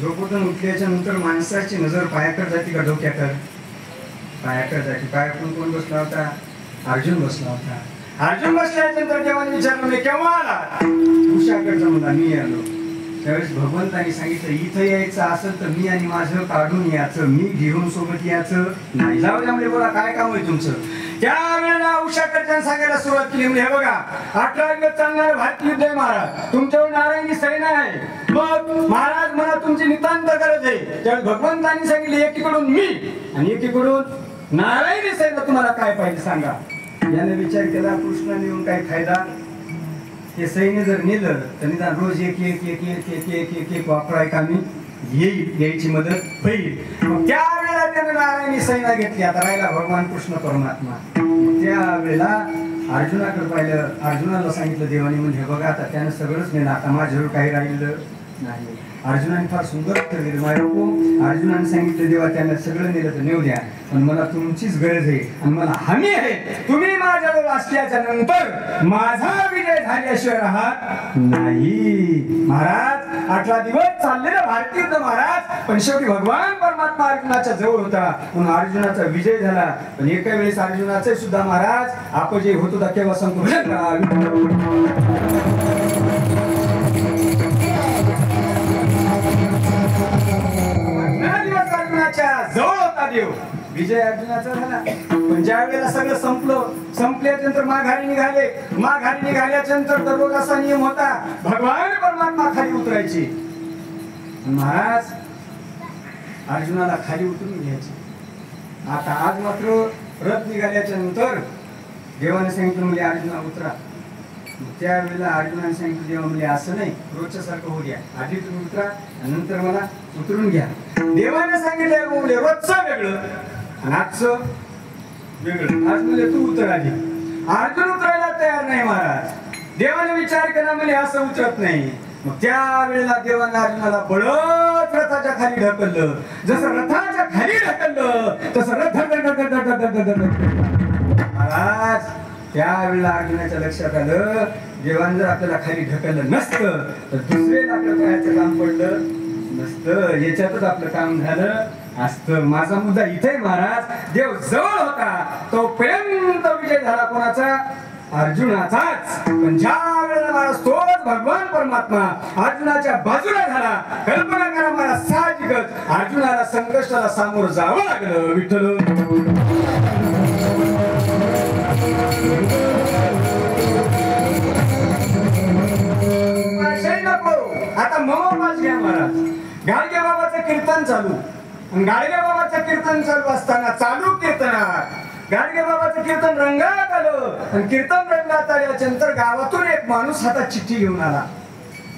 Speaker 1: झोपून उठल्याच्या नंतर माणसाची नजर पायाकडे जाते का डोक्याकडे? पायाकडे जाते. पायाकडून कोण बसला होता? अर्जुन बसला होता. अर्जुन बसल्यानंतर देवाने विचारलं मी केव्हा आला? उशाकडचा म्हणला मी आलो. त्यावेळेस भगवंतांनी सांगितलं इथं यायचं असेल तर मी आणि माझं काढून यायचं, मी घेऊन सोबत यायचं नाही. जाऊ द्या म्हणजे बोला काय काम आहे तुमचं? त्यावेळेला उशाकडच्यानं सांगायला सुरुवात केली म्हणजे हे बघा 18 दिवस चालणारं भारतीय युद्ध आहे महाराज, तुमच्यावर नारायणी सैन्य आहे. मग महाराज मला तुमची नितांत गरज आहे. त्यावेळेस भगवंतांनी सांगितले एकीकडून मी आणि एकीकडून नारायणी सैन्य, तुम्हाला काय पाहिजे सांगा. याने विचार केला कृष्णाने येऊन काय फायदा? हे सैन्य जर नेलं तर निदान रोज एक एक एक एक एक एक एक एक वापराय का मी येईल, यायची मदत होईल. मग त्यावेळेला त्याने नारायणी सैन्य घेतली. आता राहिला भगवान कृष्ण परमात्मा. त्यावेळेला अर्जुनाकडे पाहिलं. अर्जुनाला सांगितलं देवाने म्हणजे हे बघा आता त्यानं सगळंच नेलं, आता माझ्यावर काही राहिलं नाही. अर्जुनाने फार सुंदर उत्तर दिलं. माझ्या अर्जुनाने सांगितलं देवा त्यानं सगळं नेलं तर नेऊ द्या, पण मला तुमचीच गरज आहे आणि मला हमी आहे तुम्ही माझ्याजवळ असल्याच्या नंतर माझा विजय झाल्याशिवाय राहत नाही. महाराज 18 दिवस चाललेलं भारतीय युद्ध महाराज, पण शेवटी भगवान परमात्मा अर्जुनाच्या जवळ होता म्हणून अर्जुनाचा विजय झाला. पण एका वेळेस अर्जुनाचे सुद्धा महाराज अपजय होत होता. केव्हा सांगतो जवळ होता देव. विजय अर्जुनाचा झाला. पण ज्या वेळेला सगळं संपल्यानंतर माघारी निघाल्याच्या नंतर दररोज असा नियम होता भगवान परमात्मा खाली उतरायची. महाराज अर्जुनाला खाली उतरून घ्यायचे. आता आज मात्र रथ निघाल्याच्या नंतर देवाने सांगितलं म्हणजे अर्जुना उतरा. त्यावेळेला अर्जुनाने सांगितलं देवा म्हणजे असं नाही, रोजच्या सारखं होऊ द्या, आधी तुम्ही उतरा नंतर मला उतरून घ्या. देवाने सांगितलं म्हणजे रोजचं वेगळं आणि आजचं वेगळं. आज म्हणजे तू उतर आधी. अर्जुन उतरायला तयार नाही महाराज. देवाने विचार केला म्हणजे असं उतरत नाही. मग त्यावेळेला देवाने अर्जुनाला बळत रथाच्या खाली ढकललं. जसं रथाच्या खाली ढकललं तसं रथ महाराज. त्यावेळेला अर्जुनाच्या लक्षात आलं देवाने जर आपल्याला खाली ढकललं नसतं तर दुसरेच आपलं पायाचं काम पडलं नसतं, याच्यातच आपलं काम झालं असतं. माझा मुद्दा इथे महाराज, देव जवळ होता तोपर्यंत विजय झाला कोणाचा? अर्जुनाचाच. पण ज्या वेळेला महाराज तोच भगवान परमात्मा अर्जुनाच्या बाजूला झाला, कल्पना करा महाराज साहजिकच अर्जुनाला संकष्टाला सामोरं जावं लागलं. विठ्ठल आता मनोपास घ्या महाराज. गाडगे बाबाचं कीर्तन चालू आणि गाडगे बाबाचं कीर्तन चालू असताना चालू कीर्तनात गाडगे बाबाचं कीर्तन रंगात आलं आणि कीर्तन रंगात आल्याच्या नंतर गावातून एक माणूस हातात चिठ्ठी घेऊन आला.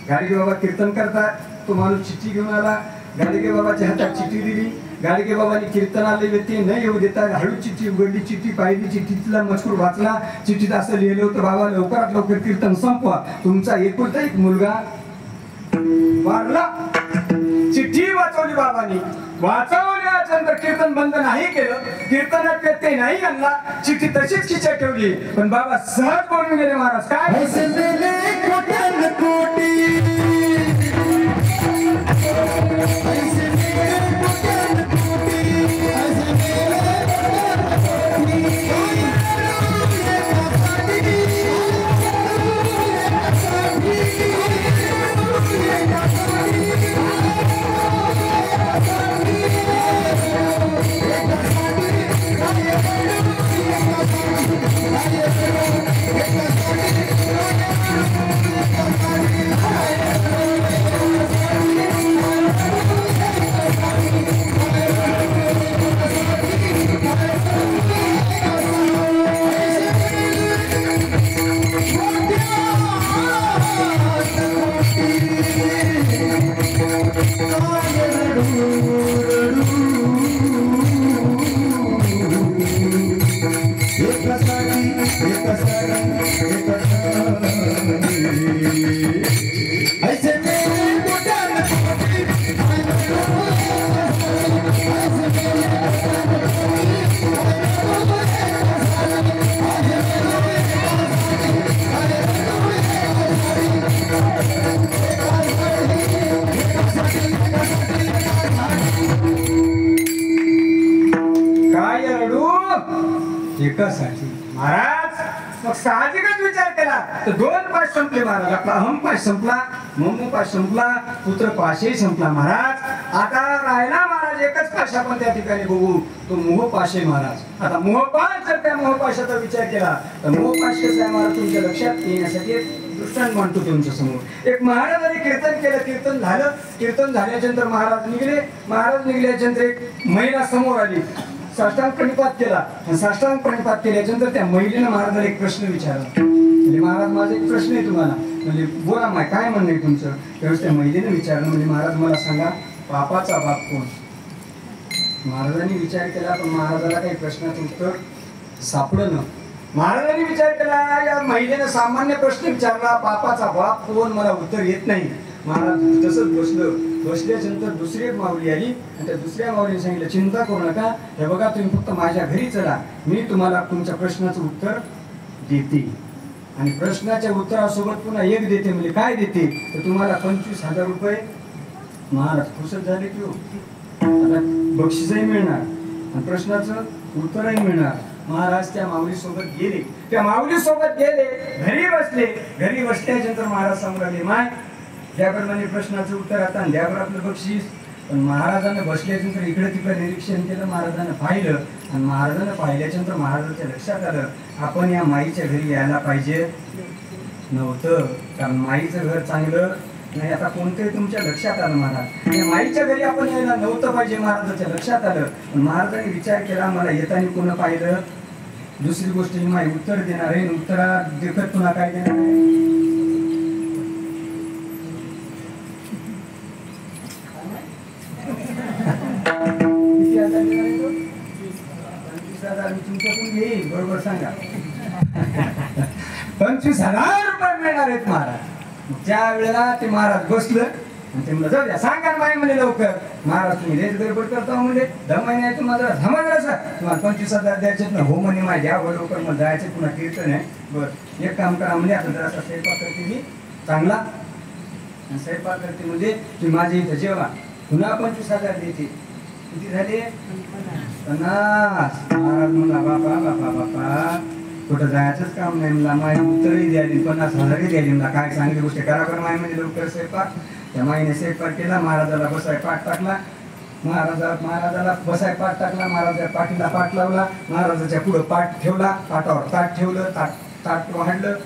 Speaker 1: गाडगे बाबा कीर्तन करतात, तो माणूस चिठ्ठी घेऊन आला. गाडगे बाबाच्या हातात चिठ्ठी दिली. गाडगे बाबांनी कीर्तनाला व्यत्यय न येऊ देता हळू चिठ्ठी उघडली, चिठ्ठी पाहिली, चिठ्ठीतला मजकूर वाचला. चिठ्ठीत असं लिहिलं होतं बाबा लवकरात लवकर कीर्तन संपवा, तुमचा एकुलता एक मुलगा वारला. चिठ्ठी वाचवली बाबांनी. वाचवल्याच्या नंतर कीर्तन बंद नाही केलं, कीर्तनात व्यत्यय नाही आणला, चिठ्ठी तशीच खिशात ठेवली. पण बाबा सहज बोलून गेले महाराज. काय
Speaker 2: Hey!
Speaker 1: एकासाठी महाराज मग साहजिकच विचार केला तर 2 पाय संपले महाराज. आपला अहम पाय संपला, मम्मू पाय संपला, पुत्र पाशही संपला महाराज. आता राहिला महाराज एकच पाश आपण त्या ठिकाणी बघू, तो मोह पाशे महाराज. आता मोहपाश, जर त्या मोहपाशाचा विचार केला तर मोहपाश कसं आहे महाराज तुमच्या लक्षात येण्यासाठी एक दृष्टांत मांडतो तुमच्या समोर. एक महाराजांनी कीर्तन केलं, कीर्तन झालं. कीर्तन झाल्याच्या नंतर महाराज निघले. महाराज निघल्याच्या नंतर एक महिला समोर आली, साष्टांग प्रणिपात केला. आणि साष्टांग प्रणिपात केल्याच्या नंतर त्या महिलेनं महाराजाला एक प्रश्न विचारला. म्हणजे महाराज माझा एक प्रश्न आहे तुम्हाला, म्हणजे बोला माय काय म्हणणं आहे तुमचं. त्यावेळेस त्या महिलेनं विचारलं, म्हणजे महाराज मला सांगा पापाचा बाप कोण. महाराजांनी विचार केला पण महाराजाला काही प्रश्नाचं उत्तर सापडलं. महाराजांनी विचार केला, या महिलेनं सामान्य प्रश्न विचारला, पापाचा बाप कोण, मला उत्तर येत नाही. महाराज तसंच बसल्याच्या नंतर दुसरी एक माऊली आली आणि त्या दुसऱ्या माऊलीने सांगितलं, चिंता करू नका, हे बघा तुम्ही फक्त माझ्या घरी चला, मी तुम्हाला तुमच्या प्रश्नाचं उत्तर देते. आणि प्रश्नाच्या उत्तरासोबत पुन्हा एक देते. म्हणजे काय देते तर तुम्हाला 25,000 रुपये. महाराज खुशच झाले की हो. आता बक्षीसही मिळणार आणि प्रश्नाचं उत्तरही मिळणार. महाराज त्या माऊली सोबत गेले. त्या माऊली सोबत गेले, घरी बसले. घरी बसल्याच्या नंतर महाराज सांगू लागले, माय द्यावर म्हणजे प्रश्नाचं उत्तर आता द्यावर आपलं बक्षीस. पण महाराजांना बसल्याच्या नंतर इकडे तिकडे निरीक्षण केलं, महाराजांना पाहिलं. आणि महाराजांना पाहिल्याच्या नंतर महाराजांच्या लक्षात आलं, आपण या माईच्या घरी यायला पाहिजे नव्हतं. कारण माईचं घर चांगलं नाही. आता कोणतंही तुमच्या लक्षात आलं महाराज, या माईच्या घरी आपण यायला नव्हतं पाहिजे, महाराजांच्या लक्षात आलं. पण महाराजांनी विचार केला, मला येताना कोण पाहिलं. दुसरी गोष्ट ही माई उत्तर देणार आहे, उत्तरात देखत पुन्हा काय देणार आहे. किती हजार देणार आहे तो? 25,000 मी तुमच्याकडून घेईन, बरोबर सांगा. 25,000 रुपये मिळणार आहेत महाराज. ज्या वेळेला ते महाराज बसलं आणि ते म्हणलं, जाऊ द्या सांगा माई म्हणे लवकर. महाराज तुम्ही लेट गडबड करता म्हणजे 10 महिने तुम्हाला जरा तुम्हाला 25,000 द्यायचे ना. हो म्हणे माय द्या लवकर, मग जायचे पुन्हा कीर्तन आहे. बरं एक काम करा म्हणजे, आता जरा स्वयंपाक करते मी चांगला, स्वयंपाक करते म्हणजे तुम्ही माझ्या इथं जेवा, पुन्हा 25,000 देते. किती झाले? 50. महाराज म्हणला, बापा बापा बापा कुठं जायचंच काम नाही. मला माय उत्तरही द्यायली, 50,000ही द्यायली. मला काय चांगली गोष्ट करा पण माय म्हणजे लवकर स्वयंपाक. त्या माईने स्वयंपाक केला. महाराजाला बसाय पाठ टाकला. महाराजाला बसाय पाठ टाकला. महाराजा पाठीला पाठ लावला. महाराजाच्या पुढं पाठ ठेवला, पाठावर ताट ठेवलं, ताट वाढलं.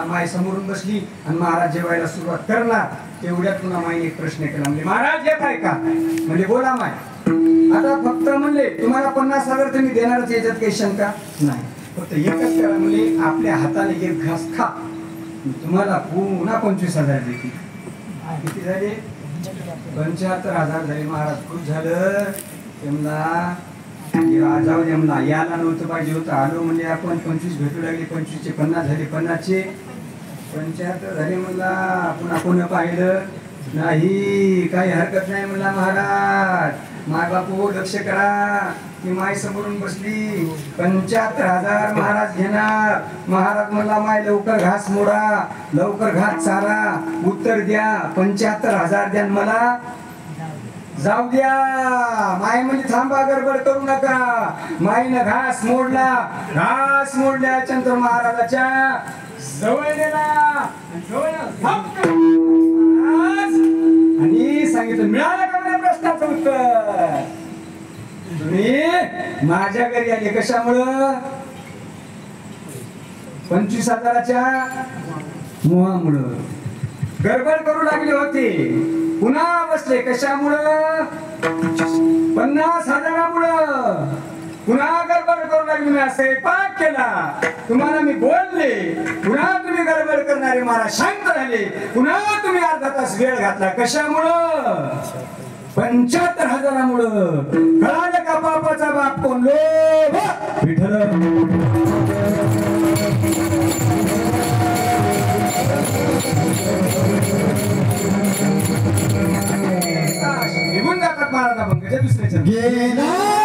Speaker 1: माय समोरून बसली आणि महाराज जेवायला सुरुवात करणार. तेवढ्यात पुन्हा माईने एक प्रश्न केला, म्हणजे महाराज येत आहे का. म्हणजे बोला माय. आता फक्त म्हणले तुम्हाला 50,000 तुम्ही देणारच, याच्यात काही शंका नाही. फक्त एकच करा म्हणजे, आपल्या हाताने एक घास खा, तुम्हाला पुन्हा 25,000 देतील. किती झाले? 75,000 झाले. महाराज खूप झालं. त्यांना जाऊ द्या म्हणला, याला नव्हतं पाहिजे होतं, आलो म्हणजे आपण 25 भेटू लागले. 25चे 50 झाले, 50चे 75 झाले. म्हणला पुन्हा कोण पाहिलं नाही, काही हरकत नाही म्हणला. महाराज माय बापू लक्ष करा, ती माय समोरून बसली. 75,000 महाराज घेणार. महाराज म्हणला, माय लवकर घास मोडा, लवकर घास चारा, उत्तर द्या. 75,000 द्या मला, जाऊ द्या. माय म्हणजे थांबा, गडबड करू नका. माईनं घास मोडला. घास मोडल्याच्या नंतर महाराजाच्या जवळ गेला आणि सांगितलं, मिळालं का मला प्रश्नाचं उत्तर. तुम्ही माझ्या घरी आले कशामुळं? 25,000च्या मोहामुळं. गडबड करू लागले होते, पुन्हा बसले कशामुळं? 50,000मुळं. पुन्हा गडबड करू लागली. मी स्वयंपाक केला, तुम्हाला मी बोलले, पुन्हा तुम्ही गडबड करणारे महाराज शांत झाले. पुन्हा तुम्ही अर्धा तास वेळ घातला कशामुळं? 75,000मुळं. कळालं का बापाचा बाप कोण? लोभ. विठ्ठल. निघून जातात महाराजा पंकजा दुसऱ्याच्या.
Speaker 2: गेला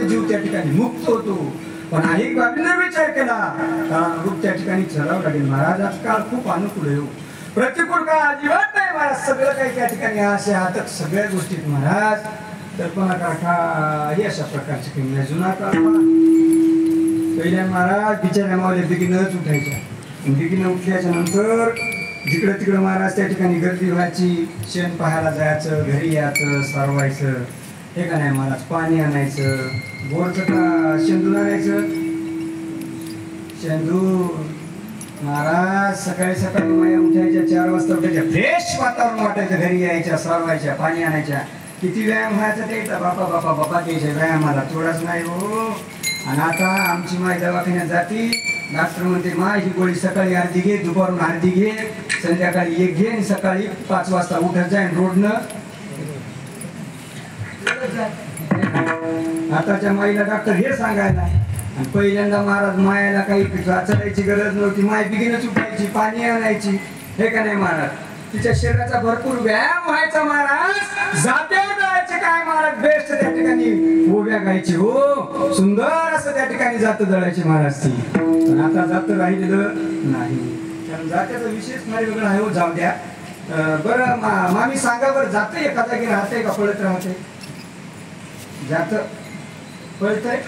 Speaker 1: जीव त्या ठिकाणी मुक्त होतो. पण आई बाबीने विचार केला रूप त्या ठिकाणी चढावं लागेल. महाराज आजकाल खूप अनुकूल आहे. प्रतिकूल काळ अजिबात नाही महाराज. सगळं काही त्या ठिकाणी असे हातात सगळ्या गोष्टीत महाराज कल्पना काका हे अशा प्रकारचे काही जुना काळ पहिल्या महाराज बिचाऱ्या मावल्या दिगीनच उठायच्या. दिगीनं उठल्याच्या नंतर जिकडं तिकडं महाराज त्या ठिकाणी गर्दी व्हायची. शेण पाहायला जायचं, घरी यायचं, सारवायचं हे का नाही महाराज. पाणी आणायचं, बोरचं का शेंदूर आणायचं. शेंदूर महाराज सकाळी सकाळी माया उठायच्या 4 वाजता उठायच्या. फ्रेश वातावरण वाटायचं. घरी यायच्या, सारवायच्या, पाणी आणायच्या. किती व्यायाम व्हायचा त्याचा. बापा बापा बापा द्यायच्या व्यायामाला थोडाच नाही हो. आणि आता आमची माय दवाखान्यात जाती. डॉक्टर म्हणते मा ही गोळी सकाळी अर्धी घे, दुपारून अर्धी घे, संध्याकाळी 1 घे आणि सकाळी 5 वाजता उठत जाईन रोडनं. आताच्या माईला डॉक्टर हे सांगायला. आणि पहिल्यांदा महाराज मायाला काही चढायची गरज नव्हती. माय बिगीनच उठायची, पाणी आणायची हे का नाही महाराज. तिच्या शरीराचा भरपूर व्यायाम व्हायचा महाराज. जात्यावर जायचे काय महाराज बेस्ट त्या ठिकाणी उभ्या गायची हो. सुंदर असं त्या ठिकाणी जात जळायची महाराज ती. पण आता जात राहिलेलं नाही. कारण जात्याचा विशेष नाही वेगळा आहे हो. जाऊ द्या बरं मामी सांगा बरं. जात एका जागी राहते का पळत राहते. जात पळतय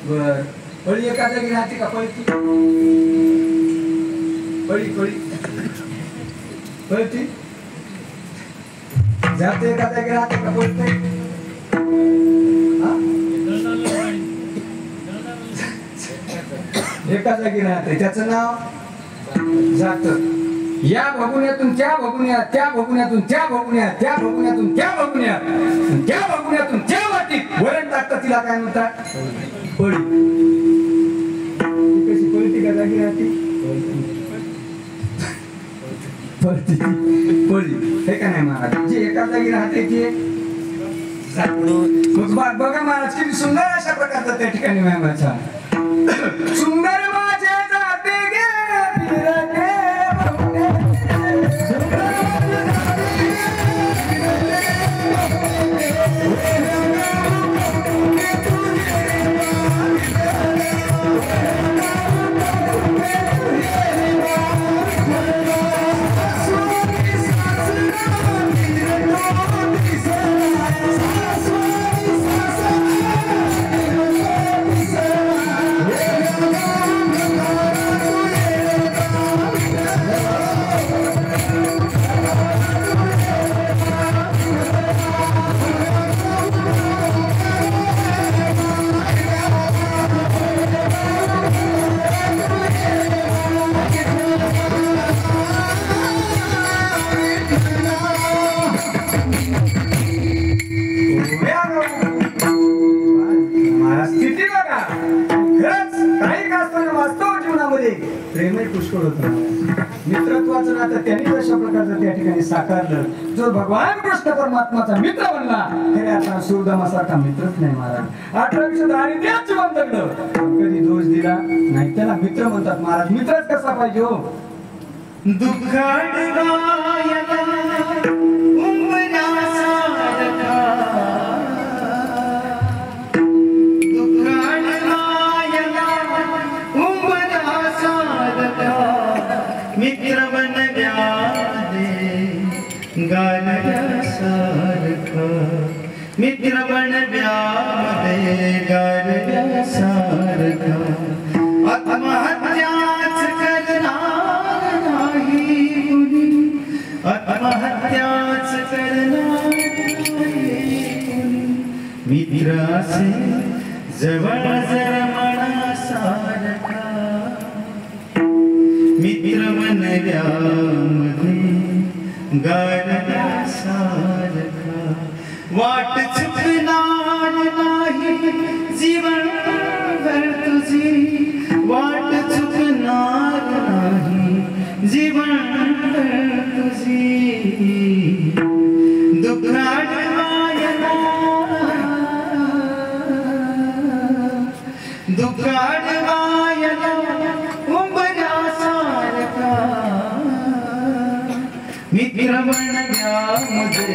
Speaker 1: बर. पळी एका जागी राहते का पळती. पळी पळी पळती. जाते एका जागी राहते का पळते. एका जागी राहते त्याचं नाव जात. या भगुन्यातून त्या भगुन्यात, त्या भगुन्यातून त्या भगुन्यात, त्या भगुन्यातून त्या भगुन्यात, त्या भगुन्यातून त्या वाटीत वरण टाकतात. तिला काय म्हणतात पळी. कशी पळती का जागी राहते. पळती पळी हे का नाही महाराज. जे एका जागी राहते ते बघा महाराज किती सुंदर अशा प्रकारचा त्या ठिकाणी व्यायामाचा. सुंदर माझे जाते गे फिरते प्रेमही पुष्कळ होतं. मित्रत्वाचं नातं त्यांनी अशा प्रकारचं त्या ठिकाणी साकारलं. जो भगवान कृष्ण परमात्माचा मित्र बनला त्याने आता सुरदामासारखा मित्रच नाही महाराज. 18 दारिद्र्यात जीवन जगलं. कधी दोष दिला नाही. त्याला मित्र म्हणतात महाराज. मित्रच कसा पाहिजे हो.
Speaker 2: मित्र बनल्याने गाण्यासारखा. मित्र बनल्याने गाण्यासारखा. आत्महत्याच करणार नाही
Speaker 3: मित्र असे जवळ जर मनासारखा मित्र बनल्यामध्ये गारल्यासारखा वाट चुकणार नाही जीवनभर तुझी वाट चुकणार नाही जीवनभर तुझी दुःखात मायना दुःखात मायना उंबऱ्यासारखा मित्र बनल्यामध्ये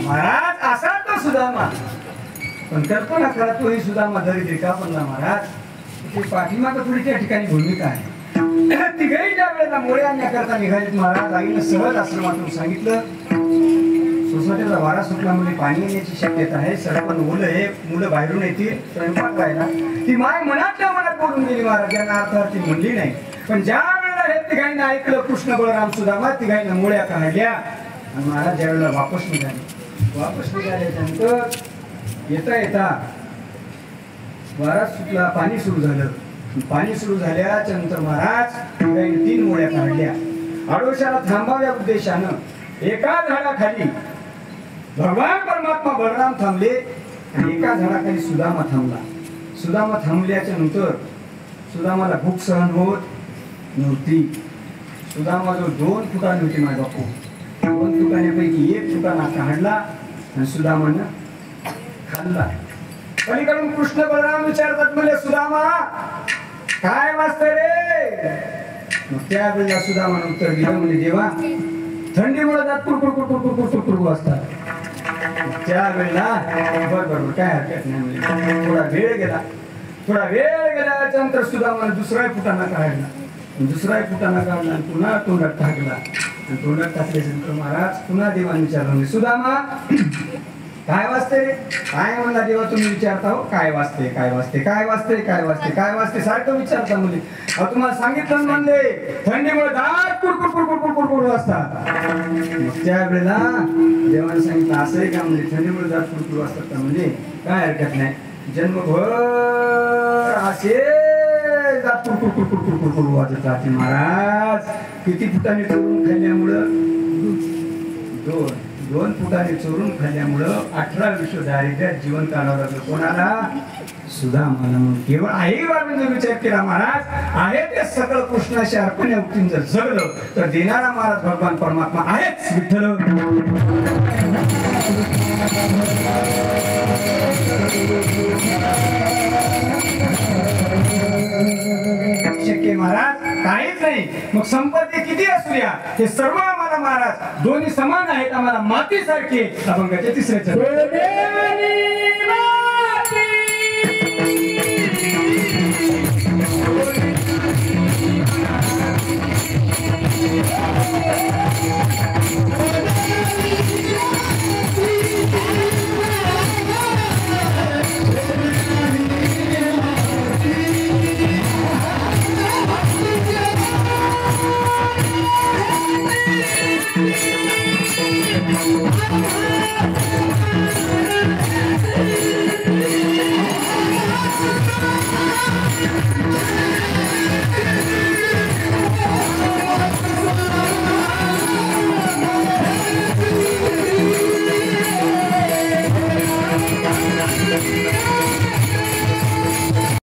Speaker 1: महाराज असा तो सुदामा पण कल्पना करा तोही सुदामा दरिद्री का बनला महाराज ती पाठीमागं थोडी त्या ठिकाणी भूमिका आहे तिघही ज्या वेळेला मोळे आणण्याकरता निघालीत महाराज आईनं सहज आश्रमातून सांगितलं सोसायटीचा वारा सुटला म्हणजे पाणी येण्याची शक्यता आहे सडकन ओलं आहे मुलं बाहेरून येतील स्वयंपाक राहिला ती माय मनातल्या मनात बोलून गेली महाराज यांना अर्थार्थी म्हणली नाही पण ज्या वेळेला हे तिघांना ऐकलं कृष्ण बलराम सुदामा तिघांना मोळ्या काढल्या आणि महाराज ज्या वेळेला वापस निघाल्यानंतर येता येता वारा सुटला पाणी सुरू झालं पाणी सुरू झाल्याच्या नंतर महाराज तिघांनी 3 मोळ्या काढल्या आडोशाला थांबाव्या उद्देशानं एका झाडाखाली भगवान परमात्मा बलराम थांबले आणि एका झाडाखाली सुदामा थांबला सुदामा थांबल्याच्या नंतर सुदामाला भूक सहन होत नव्हती सुदामा जो 2 फुटाने होती माझा बापू 2 फुटाण्यापैकी 1 फुटाणा काढला आणि सुदामानं खाल्ला पलीकडून कृष्ण बलराम विचारतात म्हणजे सुदामा काय वाजत रे मग त्यावेळेला सुदामानं उत्तर दिलं म्हणजे देवा थंडीमुळे जात कुरकुर वाजतात त्यावेळेला बरोबर काय हरकत नाही थोडा वेळ गेल्यानंतर सुदामानं दुसरा फुटाणा काढला आणि पुन्हा तोंडात टाकला आणि तोंडात टाकल्यानंतर महाराज पुन्हा देवाने विचारलं सुदामा काय वाजते काय म्हणला देवा तुम्ही विचारता हो काय वाजते सारखं विचारता मुली तुम्हाला सांगितलं म्हणले थंडीमुळे दाट कुरकुर वाजतात त्यावेळेला देवाने सांगितलं असं का म्हणजे थंडीमुळे दाट कुरकुर वाजतात का म्हणजे काय हरकत नाही जन्मभर असे दाट कुरकुर वाजत राहते महाराज किती फुटाने चोरून खाल्ल्यामुळं 2 फुटाने चोरून खाल्ल्यामुळं 18 विश्व दारिद्र्यात जीवन काढावं लागलं कोणाला सुदामाला म्हणून केवळ आई बाबांनी विचार केला महाराज आहे ते सगळं कृष्णाशी अर्पण उठून जर जगलं तर देणारा महाराज भगवान परमात्मा आहेच विठ्ठल शक्य महाराज काहीच नाही मग संपत्ती किती असू द्या हे सर्व आम्हाला महाराज दोन्ही समान आहेत आम्हाला मातीसारखे अभंगाचे 3रे